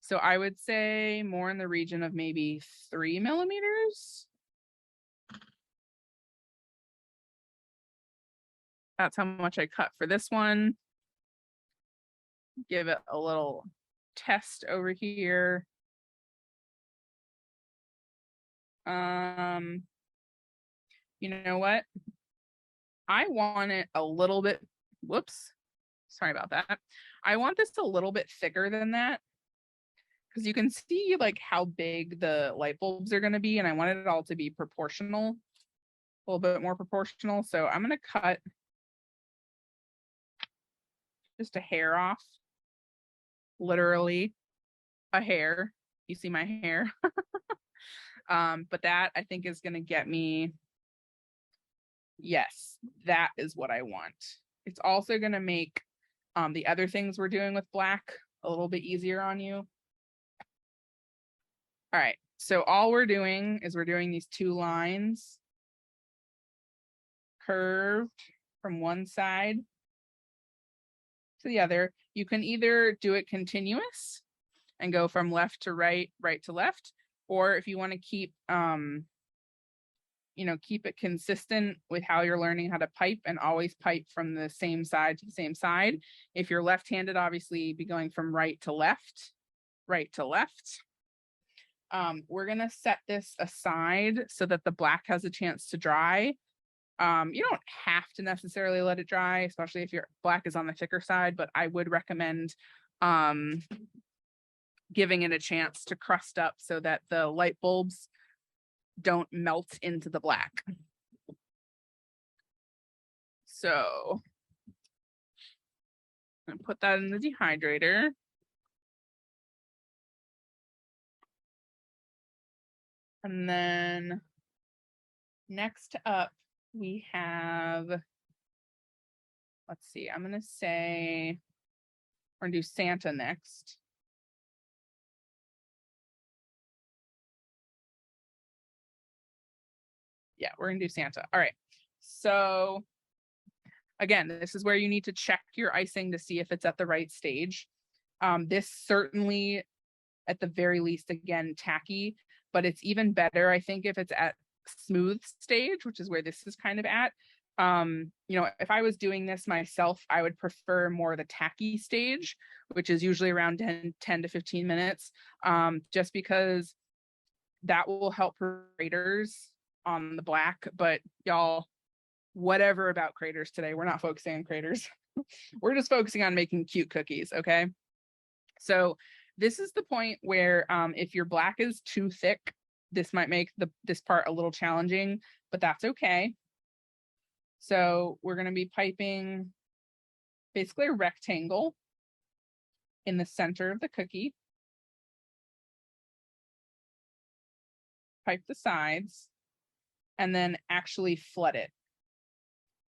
So I would say more in the region of maybe 3 millimeters. That's how much I cut for this one. Give it a little test over here. You know what? I want it a little bit, whoops, sorry about that. I want this a little bit thicker than that, because you can see like how big the light bulbs are going to be, and I want it all to be proportional, a little bit more proportional. So I'm going to cut just a hair off, literally a hair. You see my hair. But that I think is going to get me, yes, that is what I want. It's also going to make the other things we're doing with black a little bit easier on you. All right, so all we're doing is we're doing these 2 lines curved from one side to the other. You can either do it continuous and go from left to right, right to left, or if you want to keep keep it consistent with how you're learning how to pipe, and always pipe from the same side to the same side. If you're left-handed, obviously be going from right to left, right to left. We're gonna set this aside so that the black has a chance to dry. You don't have to necessarily let it dry, especially if your black is on the thicker side, but I would recommend giving it a chance to crust up so that the light bulbs don't melt into the black. So I'm gonna put that in the dehydrator. And then next up, we have, let's see, I'm gonna say We're gonna do Santa next. Yeah, we're gonna do Santa. All right. So again, this is where you need to check your icing to see if it's at the right stage. This certainly, at the very least, again, tacky, but it's even better, I think, if it's at smooth stage, which is where this is kind of at. You know, if I was doing this myself, I would prefer more the tacky stage, which is usually around 10 to 15 minutes, just because that will help craters on the black. But y'all, whatever about craters today, we're not focusing on craters. We're just focusing on making cute cookies, okay? So this is the point where if your black is too thick, this might make this part a little challenging, but that's okay. So we're going to be piping basically a rectangle in the center of the cookie. Pipe the sides, and then actually flood it.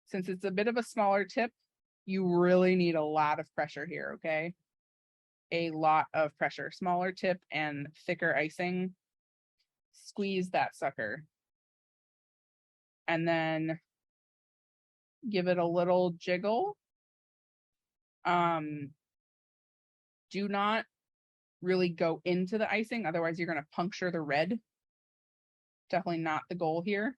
Since it's a bit of a smaller tip, you really need a lot of pressure here, okay? A lot of pressure. Smaller tip and thicker icing. Squeeze that sucker. And then give it a little jiggle. Do not really go into the icing, otherwise you're going to puncture the red. Definitely not the goal here.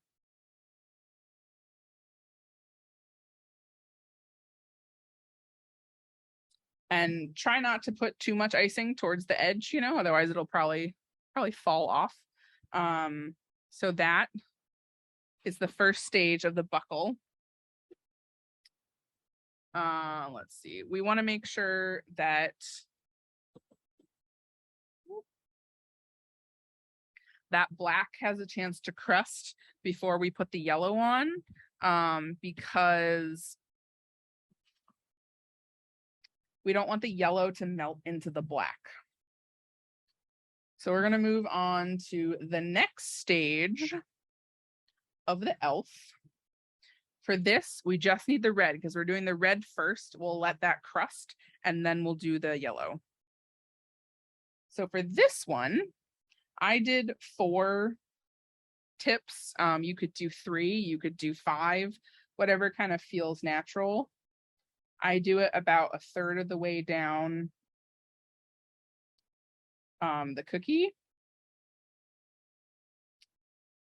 And try not to put too much icing towards the edge, you know, otherwise it'll probably fall off. So that is the first stage of the buckle. Let's see. We want to make sure that that black has a chance to crust before we put the yellow on, because we don't want the yellow to melt into the black. So we're going to move on to the next stage of the elf. For this, we just need the red because we're doing the red first. We'll let that crust and then we'll do the yellow. So for this one, I did 4 tips. You could do 3, you could do 5, whatever kind of feels natural. I do it about a third of the way down the cookie.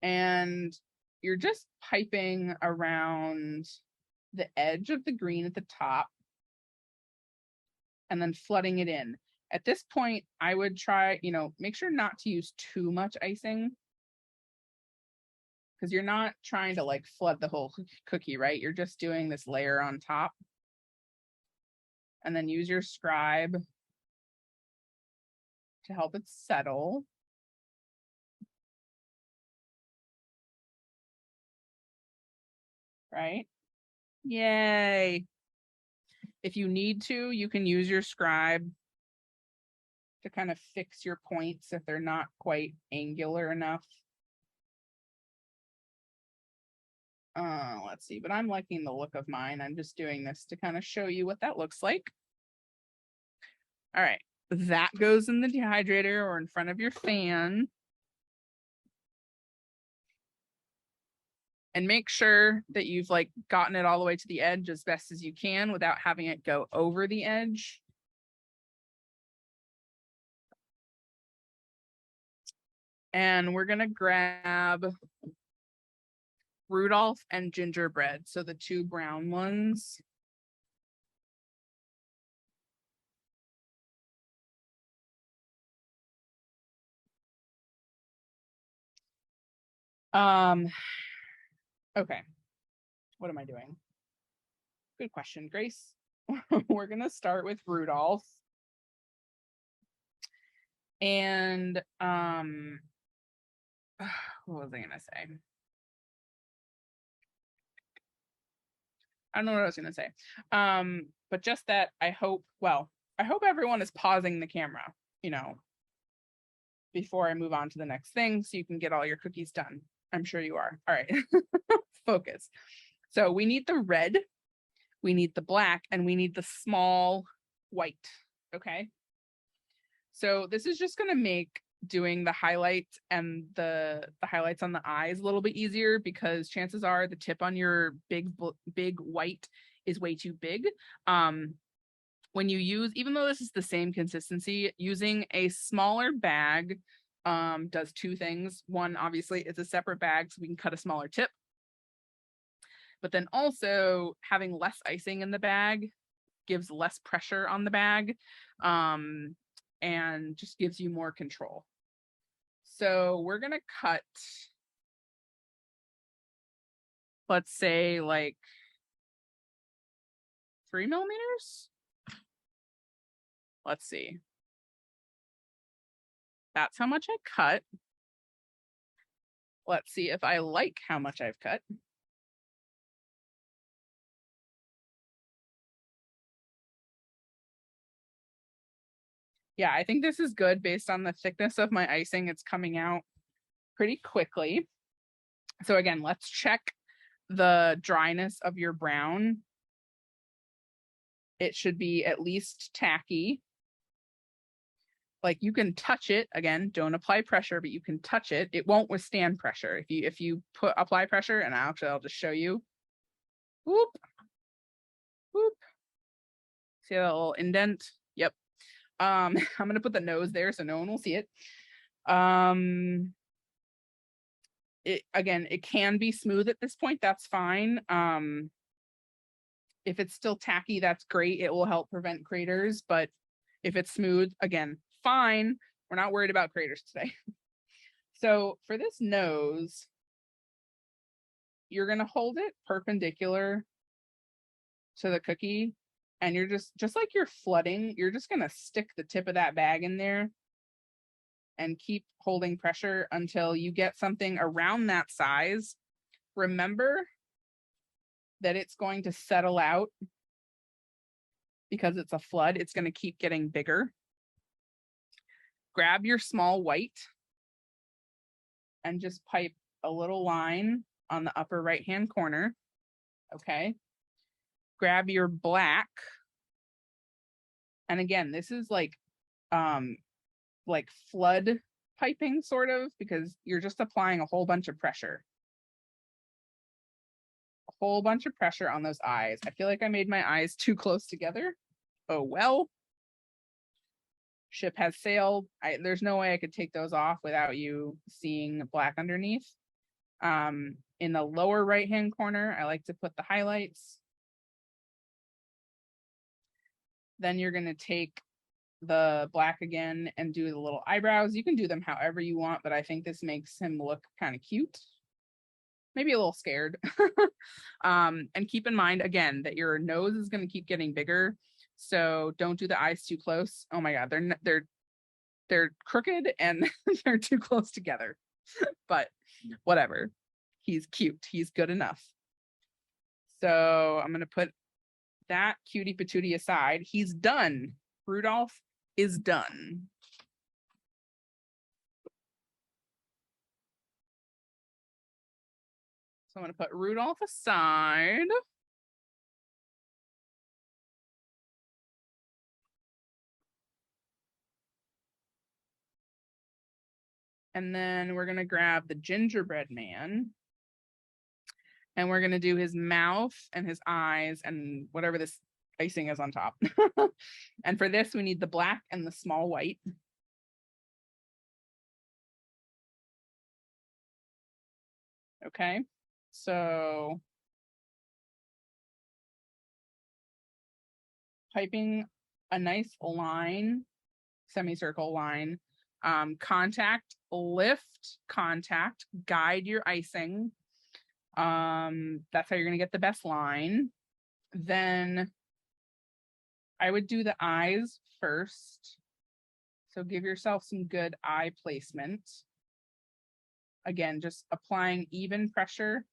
And you're just piping around the edge of the green at the top and then flooding it in. At this point, I would try, you know, make sure not to use too much icing because you're not trying to like flood the whole cookie, right? You're just doing this layer on top. And then use your scribe to help it settle. Right? Yay. If you need to, you can use your scribe to kind of fix your points if they're not quite angular enough. Let's see, but I'm liking the look of mine. I'm just doing this to kind of show you what that looks like. All right, that goes in the dehydrator or in front of your fan. And make sure that you've like gotten it all the way to the edge as best as you can without having it go over the edge. And we're gonna grab Rudolf and gingerbread, so the 2 brown ones. Okay, what am I doing? Good question, Grace. We're gonna start with Rudolf. And what was I gonna say? I don't know what I was gonna say. But just that I hope everyone is pausing the camera, you know, before I move on to the next thing so you can get all your cookies done. I'm sure you are. All right, focus. So we need the red, we need the black, and we need the small white. Okay. So this is just going to make doing the highlights and the highlights on the eyes a little bit easier, because chances are the tip on your big white is way too big. When you use, even though this is the same consistency, using a smaller bag does two things. One, obviously, it's a separate bag, so we can cut a smaller tip. But then also having less icing in the bag gives less pressure on the bag, and just gives you more control. So we're gonna cut, let's say like 3 millimeters. Let's see. That's how much I cut. Let's see if I like how much I've cut. Yeah, I think this is good based on the thickness of my icing. It's coming out pretty quickly. So again, let's check the dryness of your brown. It should be at least tacky. Like you can touch it, again, don't apply pressure, but you can touch it. It won't withstand pressure. If you apply pressure, and I'll just show you. Whoop, whoop. See that little indent? Yep. I'm gonna put the nose there so no one will see it. Again, it can be smooth at this point, that's fine. If it's still tacky, that's great. It will help prevent craters, but if it's smooth, again, fine. We're not worried about craters today. So for this nose, you're gonna hold it perpendicular to the cookie, and you're just like you're flooding, you're just gonna stick the tip of that bag in there and keep holding pressure until you get something around that size. Remember that it's going to settle out because it's a flood. It's going to keep getting bigger. Grab your small white and just pipe a little line on the upper right-hand corner. Okay. Grab your black. And again, this is like flood piping sort of, because you're just applying a whole bunch of pressure. A whole bunch of pressure on those eyes. I feel like I made my eyes too close together. Oh well. Ship has sailed. There's no way I could take those off without you seeing black underneath. In the lower right-hand corner, I like to put the highlights. Then you're going to take the black again and do the little eyebrows. You can do them however you want, but I think this makes him look kind of cute. Maybe a little scared. And keep in mind, again, that your nose is going to keep getting bigger. So don't do the eyes too close. Oh my God, they're crooked and they're too close together. But whatever. He's cute. He's good enough. So I'm going to put that cutie patootie aside. He's done. Rudolph is done. So I'm going to put Rudolph aside. And then we're going to grab the gingerbread man. And we're going to do his mouth and his eyes and whatever this icing is on top. And for this, we need the black and the small white. Okay, so piping a nice line, semicircle line, contact, lift, contact, guide your icing. That's how you're going to get the best line. Then I would do the eyes first. So give yourself some good eye placement. Again, just applying even pressure.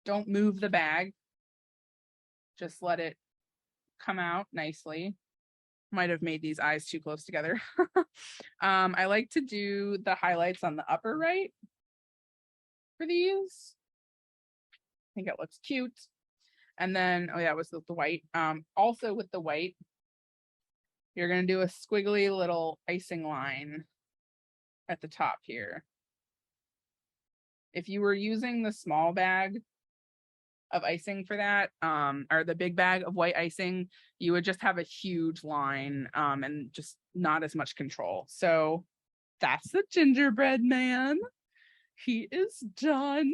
Don't move the bag. Just let it come out nicely. Might have made these eyes too close together. I like to do the highlights on the upper right for these. I think it looks cute. And then, oh yeah, it was the white. Also with the white, you're going to do a squiggly little icing line at the top here. If you were using the small bag of icing for that, or the big bag of white icing, you would just have a huge line and just not as much control. So that's the gingerbread man. He is done.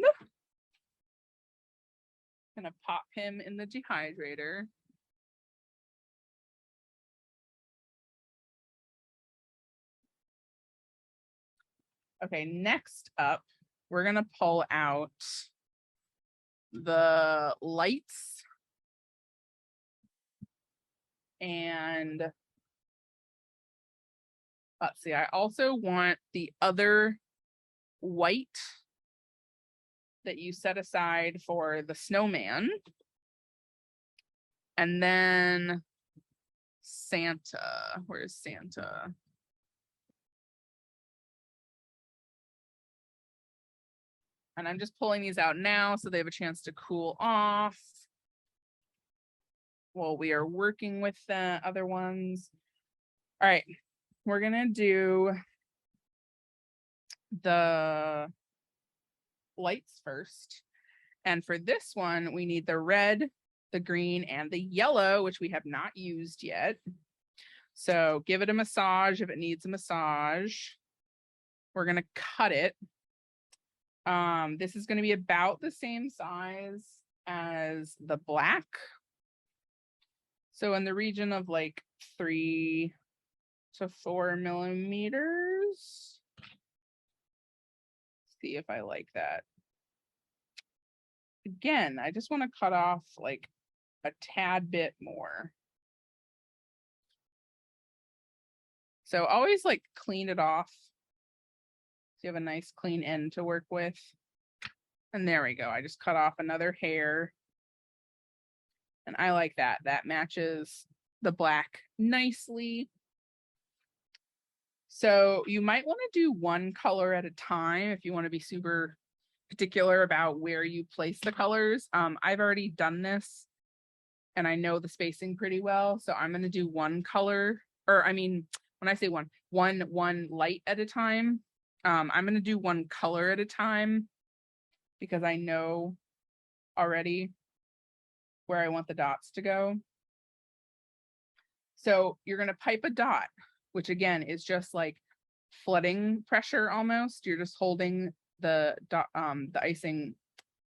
Gonna pop him in the dehydrator. Okay, next up, we're gonna pull out the lights and let's see, I also want the other white that you set aside for the snowman. And then Santa, where's Santa? And I'm just pulling these out now so they have a chance to cool off while we are working with the other ones. All right, we're gonna do the lights first. And for this one, we need the red, the green, and the yellow, which we have not used yet. So give it a massage if it needs a massage. We're gonna cut it. This is gonna be about the same size as the black. So in the region of like 3 to 4 millimeters. See if I like that. Again, I just want to cut off like a tad bit more. So always like clean it off. So you have a nice clean end to work with. And there we go. I just cut off another hair. And I like that. That matches the black nicely. So you might want to do one color at a time if you want to be super particular about where you place the colors. I've already done this and I know the spacing pretty well. So I'm going to do one color, or I mean, when I say one light at a time, I'm going to do one color at a time because I know already where I want the dots to go. So you're going to pipe a dot, which again is just like flooding pressure almost. You're just holding the icing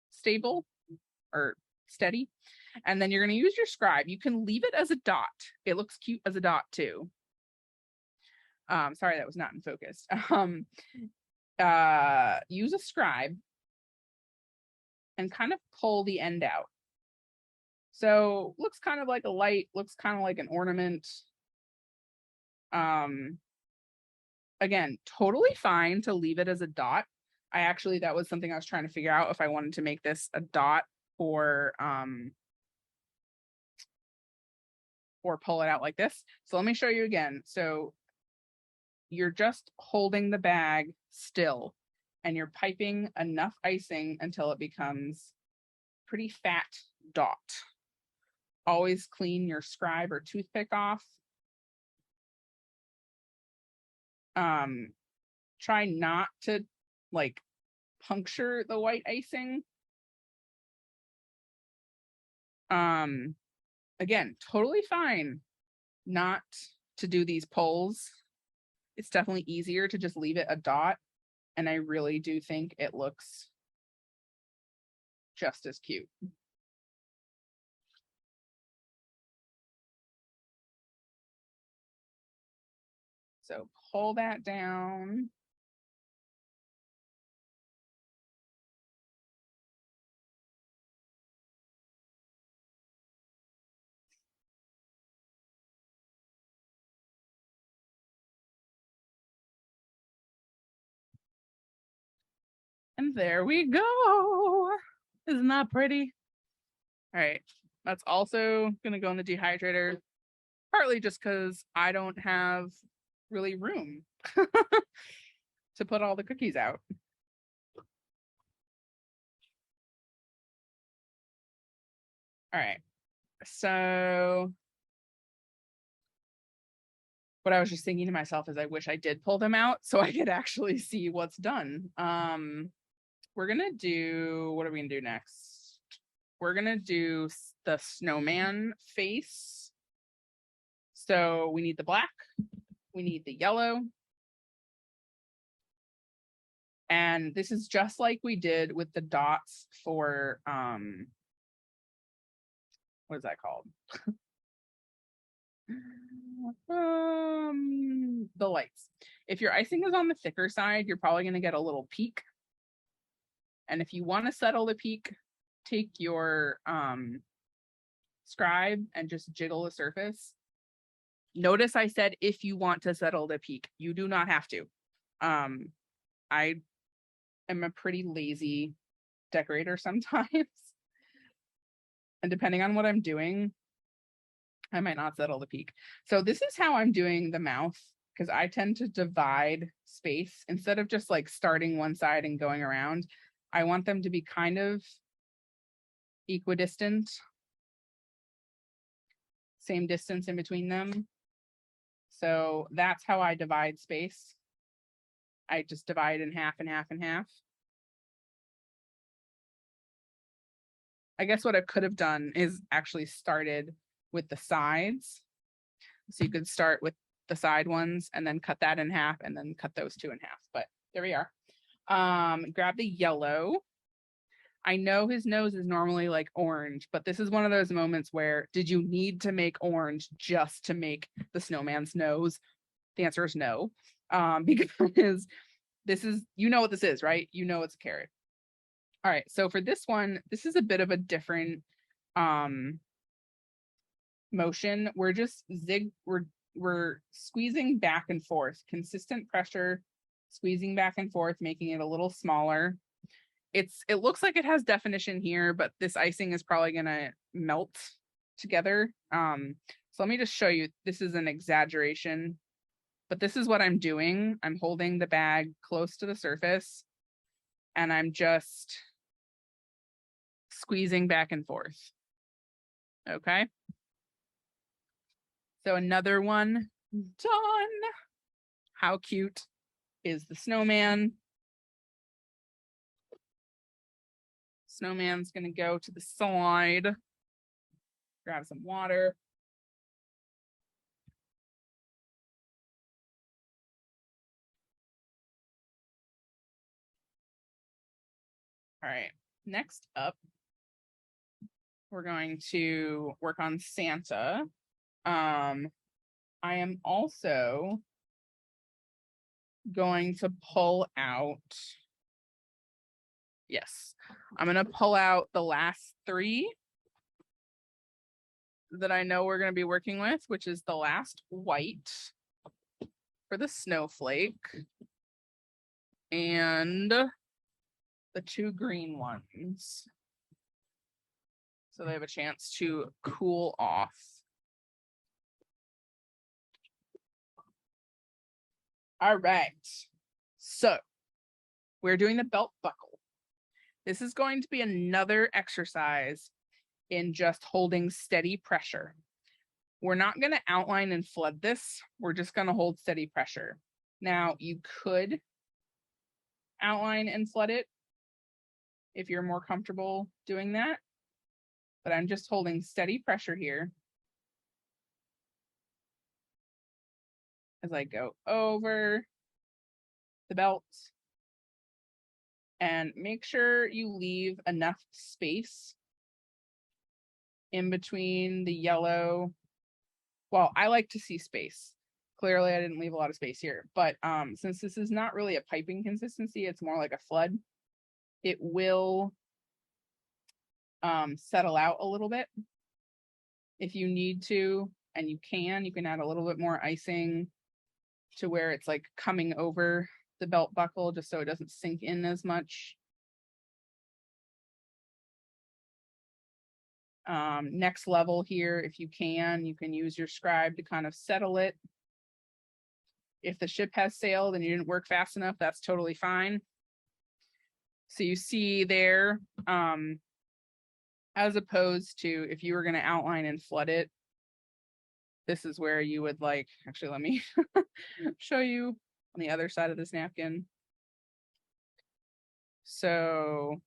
stable or steady. And then you're going to use your scribe. You can leave it as a dot. It looks cute as a dot too. Sorry, that was not in focus. Use a scribe and kind of pull the end out. So looks kind of like a light, looks kind of like an ornament. Again, totally fine to leave it as a dot. That was something I was trying to figure out if I wanted to make this a dot or pull it out like this. So let me show you again. So you're just holding the bag still and you're piping enough icing until it becomes pretty fat dot. Always clean your scribe or toothpick off. Try not to like puncture the white icing. Again, totally fine not to do these pulls. It's definitely easier to just leave it a dot. And I really do think it looks just as cute. So pull that down. And there we go. Isn't that pretty? All right. That's also going to go in the dehydrator, partly just because I don't have really room to put all the cookies out. All right. So what I was just thinking to myself is I wish I did pull them out so I could actually see what's done. We're gonna do, what are we gonna do next? We're gonna do the snowman face. So we need the black, we need the yellow. And this is just like we did with the dots for, what is that called? The lights. If your icing is on the thicker side, you're probably going to get a little peak. And if you want to settle the peak, take your scribe and just jiggle the surface. Notice I said if you want to settle the peak, you do not have to. I am a pretty lazy decorator sometimes. And depending on what I'm doing, I might not settle the peak. So this is how I'm doing the mouth, because I tend to divide space instead of just like starting one side and going around. I want them to be kind of equidistant, same distance in between them. So that's how I divide space. I just divide in half and half and half. I guess what I could have done is actually started with the sides. So you could start with the side ones and then cut that in half and then cut those two in half. But there we are. Grab the yellow. I know his nose is normally like orange, but this is one of those moments where did you need to make orange just to make the snowman's nose? The answer is no. Because this is, you know what this is, right? You know it's a carrot. All right, so for this one, this is a bit of a different motion. We're just we're squeezing back and forth, consistent pressure, squeezing back and forth, making it a little smaller. It looks like it has definition here, but this icing is probably gonna melt together. So let me just show you. This is an exaggeration, but this is what I'm doing. I'm holding the bag close to the surface and I'm just squeezing back and forth. Okay. So another one done. How cute is the snowman? Snowman's gonna go to the side, grab some water. All right, next up, we're going to work on Santa. I am also going to pull out, yes, I'm going to pull out the last three that I know we're going to be working with, which is the last white for the snowflake and the two green ones. So they have a chance to cool off. All right, so we're doing the belt buckle. This is going to be another exercise in just holding steady pressure. We're not going to outline and flood this. We're just going to hold steady pressure. Now, you could outline and flood it if you're more comfortable doing that, but I'm just holding steady pressure here as I go over the belt. And make sure you leave enough space in between the yellow. Well, I like to see space. Clearly, I didn't leave a lot of space here, but since this is not really a piping consistency, it's more like a flood, it will settle out a little bit. If you need to, and you can add a little bit more icing to where it's like coming over the belt buckle just so it doesn't sink in as much. Next level here, if you can use your scribe to kind of settle it. If the ship has sailed and you didn't work fast enough, that's totally fine. So you see there, as opposed to if you were going to outline and flood it, this is where you would like, actually, let me show you on the other side of this napkin. So,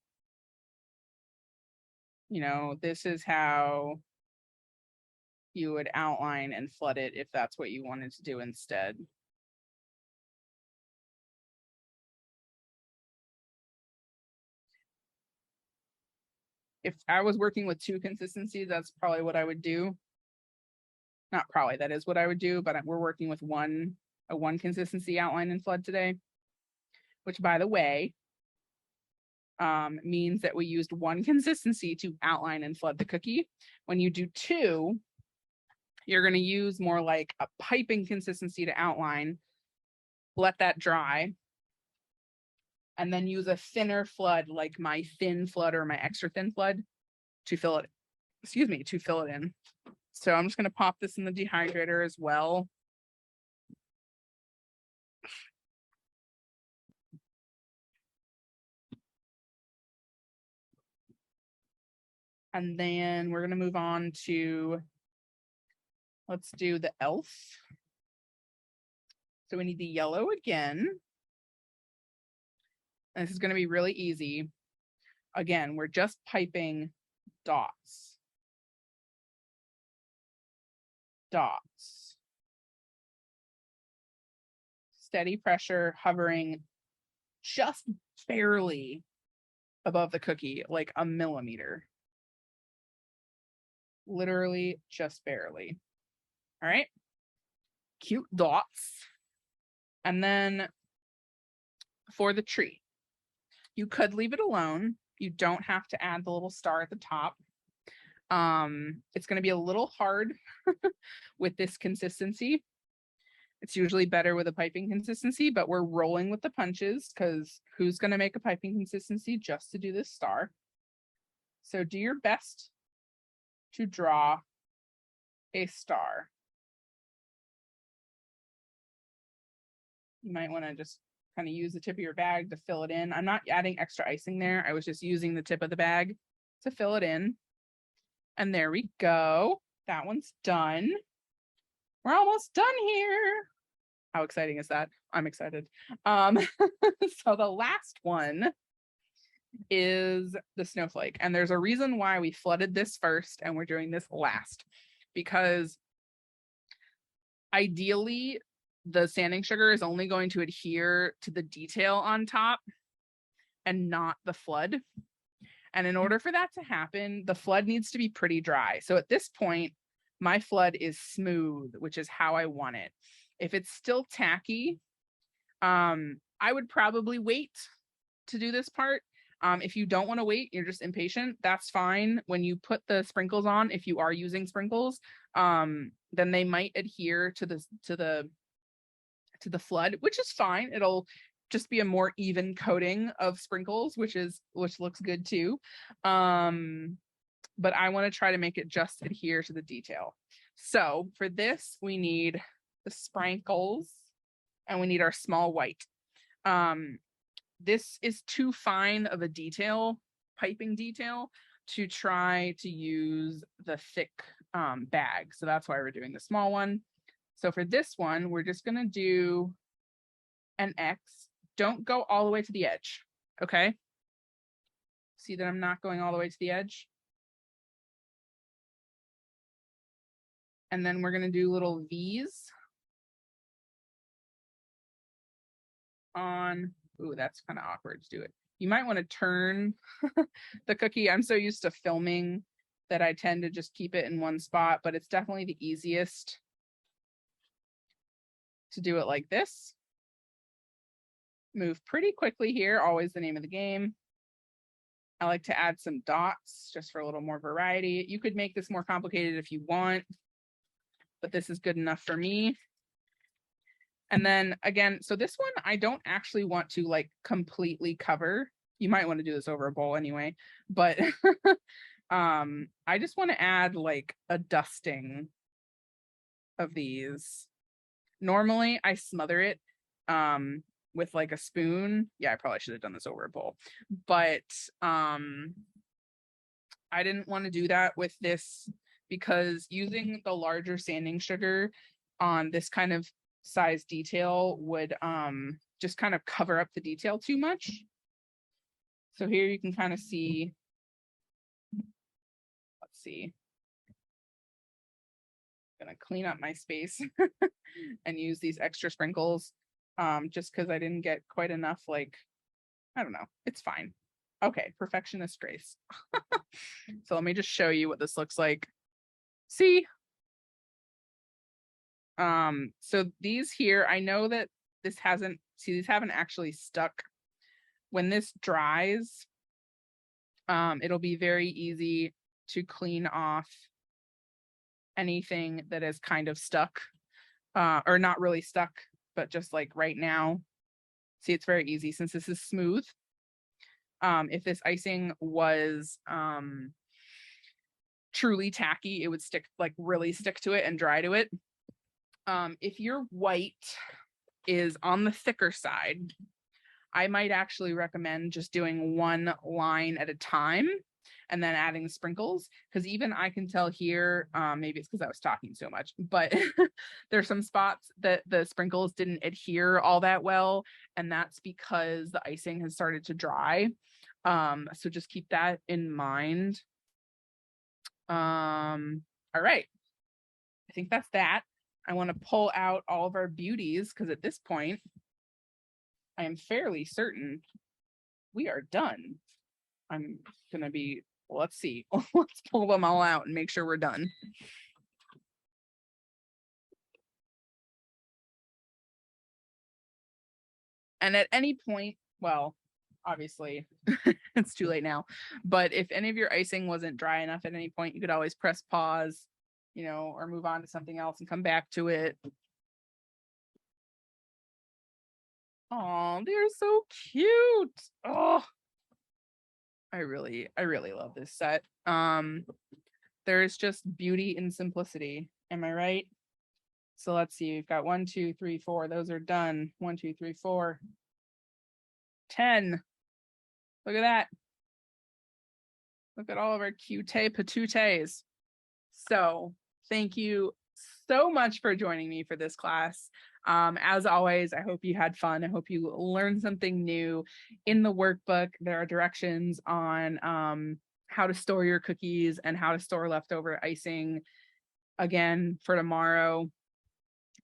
you know, this is how you would outline and flood it if that's what you wanted to do instead. If I was working with two consistencies, that's probably what I would do. Not probably, that is what I would do, but we're working with a one consistency outline and flood today, which, by the way, means that we used one consistency to outline and flood the cookie. When you do two, you're going to use more like a piping consistency to outline, let that dry, and then use a thinner flood, like my thin flood or my extra thin flood, to fill it, to fill it in. So I'm just going to pop this in the dehydrator as well. And then we're going to move on to, let's do the elf. So we need the yellow again. And this is going to be really easy. Again, we're just piping dots. Dots. Steady pressure, hovering just barely above the cookie, like a millimeter. Literally just barely. All right. Cute dots. And then for the tree, you could leave it alone. You don't have to add the little star at the top. It's going to be a little hard with this consistency. It's usually better with a piping consistency, but we're rolling with the punches because who's going to make a piping consistency just to do this star? So do your best to draw a star. You might want to just kind of use the tip of your bag to fill it in. I'm not adding extra icing there. I was just using the tip of the bag to fill it in. And there we go. That one's done. We're almost done here. How exciting is that? I'm excited. So the last one is the snowflake. And there's a reason why we flooded this first and we're doing this last, because ideally the sanding sugar is only going to adhere to the detail on top and not the flood. And in order for that to happen, the flood needs to be pretty dry. So at this point, my flood is smooth, which is how I want it. If it's still tacky, I would probably wait to do this part. If you don't want to wait, you're just impatient, that's fine. When you put the sprinkles on, if you are using sprinkles, then they might adhere to the flood, which is fine. It'll just be a more even coating of sprinkles, which looks good too. But I want to try to make it just adhere to the detail. So for this, we need the sprinkles and we need our small white. This is too fine of a detail, piping detail, to try to use the thick bag. So that's why we're doing the small one. So for this one, we're just going to do an X. Don't go all the way to the edge. Okay. See that I'm not going all the way to the edge. And then we're going to do little V's on, ooh, that's kind of awkward to do it. You might want to turn the cookie. I'm so used to filming that I tend to just keep it in one spot, but it's definitely the easiest to do it like this. Move pretty quickly here, always the name of the game. I like to add some dots just for a little more variety. You could make this more complicated if you want, but this is good enough for me. And then again, so this one, I don't actually want to like completely cover. You might want to do this over a bowl anyway, but I just want to add like a dusting of these. Normally I smother it with like a spoon. Yeah, I probably should have done this over a bowl, but I didn't want to do that with this because using the larger sanding sugar on this kind of size detail would just kind of cover up the detail too much. So here you can kind of see, let's see, I'm gonna clean up my space and use these extra sprinkles just because I didn't get quite enough, like, I don't know, it's fine. Okay, perfectionist Grace. So let me just show you what this looks like. See? So these here, I know that this hasn't, see, these haven't actually stuck. When this dries, it'll be very easy to clean off anything that is kind of stuck, or not really stuck, but just like right now. See, it's very easy since this is smooth. If this icing was truly tacky, it would stick, like really stick to it and dry to it. If your white is on the thicker side, I might actually recommend just doing one line at a time and then adding the sprinkles, because even I can tell here, maybe it's because I was talking so much, but there's some spots that the sprinkles didn't adhere all that well, and that's because the icing has started to dry. So just keep that in mind. All right, I think that's that. I want to pull out all of our beauties because at this point, I am fairly certain we are done. I'm gonna be, let's see, let's pull them all out and make sure we're done. And at any point, well, obviously it's too late now, but if any of your icing wasn't dry enough at any point, you could always press pause, you know, or move on to something else and come back to it. Oh, they're so cute. Oh, I really love this set. There's just beauty in simplicity. Am I right? So let's see, we've got 1, 2, 3, 4. Those are done. 1, 2, 3, 4. 10. Look at that. Look at all of our cute patooties. So thank you so much for joining me for this class. As always, I hope you had fun. I hope you learned something new. In the workbook, there are directions on how to store your cookies and how to store leftover icing. Again, for tomorrow,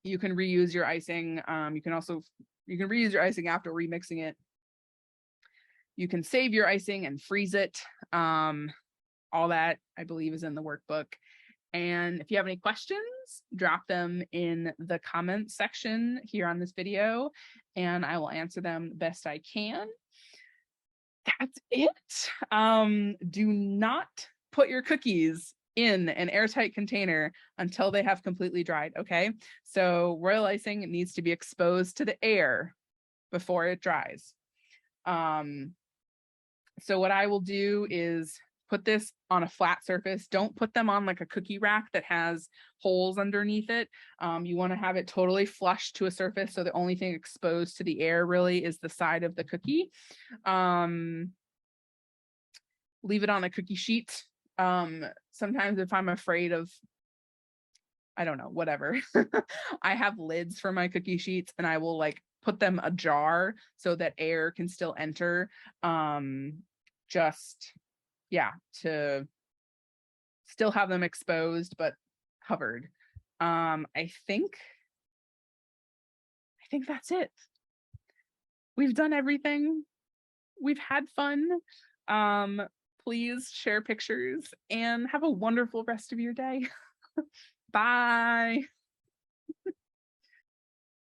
you can reuse your icing. You can reuse your icing after remixing it. You can save your icing and freeze it. All that, I believe, is in the workbook. And if you have any questions, drop them in the comments section here on this video, and I will answer them the best I can. That's it. Do not put your cookies in an airtight container until they have completely dried, okay? So royal icing needs to be exposed to the air before it dries. So what I will do is put this on a flat surface. Don't put them on like a cookie rack that has holes underneath it. You want to have it totally flush to a surface, so the only thing exposed to the air really is the side of the cookie. Leave it on a cookie sheet. Sometimes if I'm afraid of, I don't know, whatever, I have lids for my cookie sheets, and I will like put them ajar so that air can still enter. Just, yeah, to still have them exposed but covered. I think that's it. We've done everything. We've had fun. Please share pictures and have a wonderful rest of your day. Bye.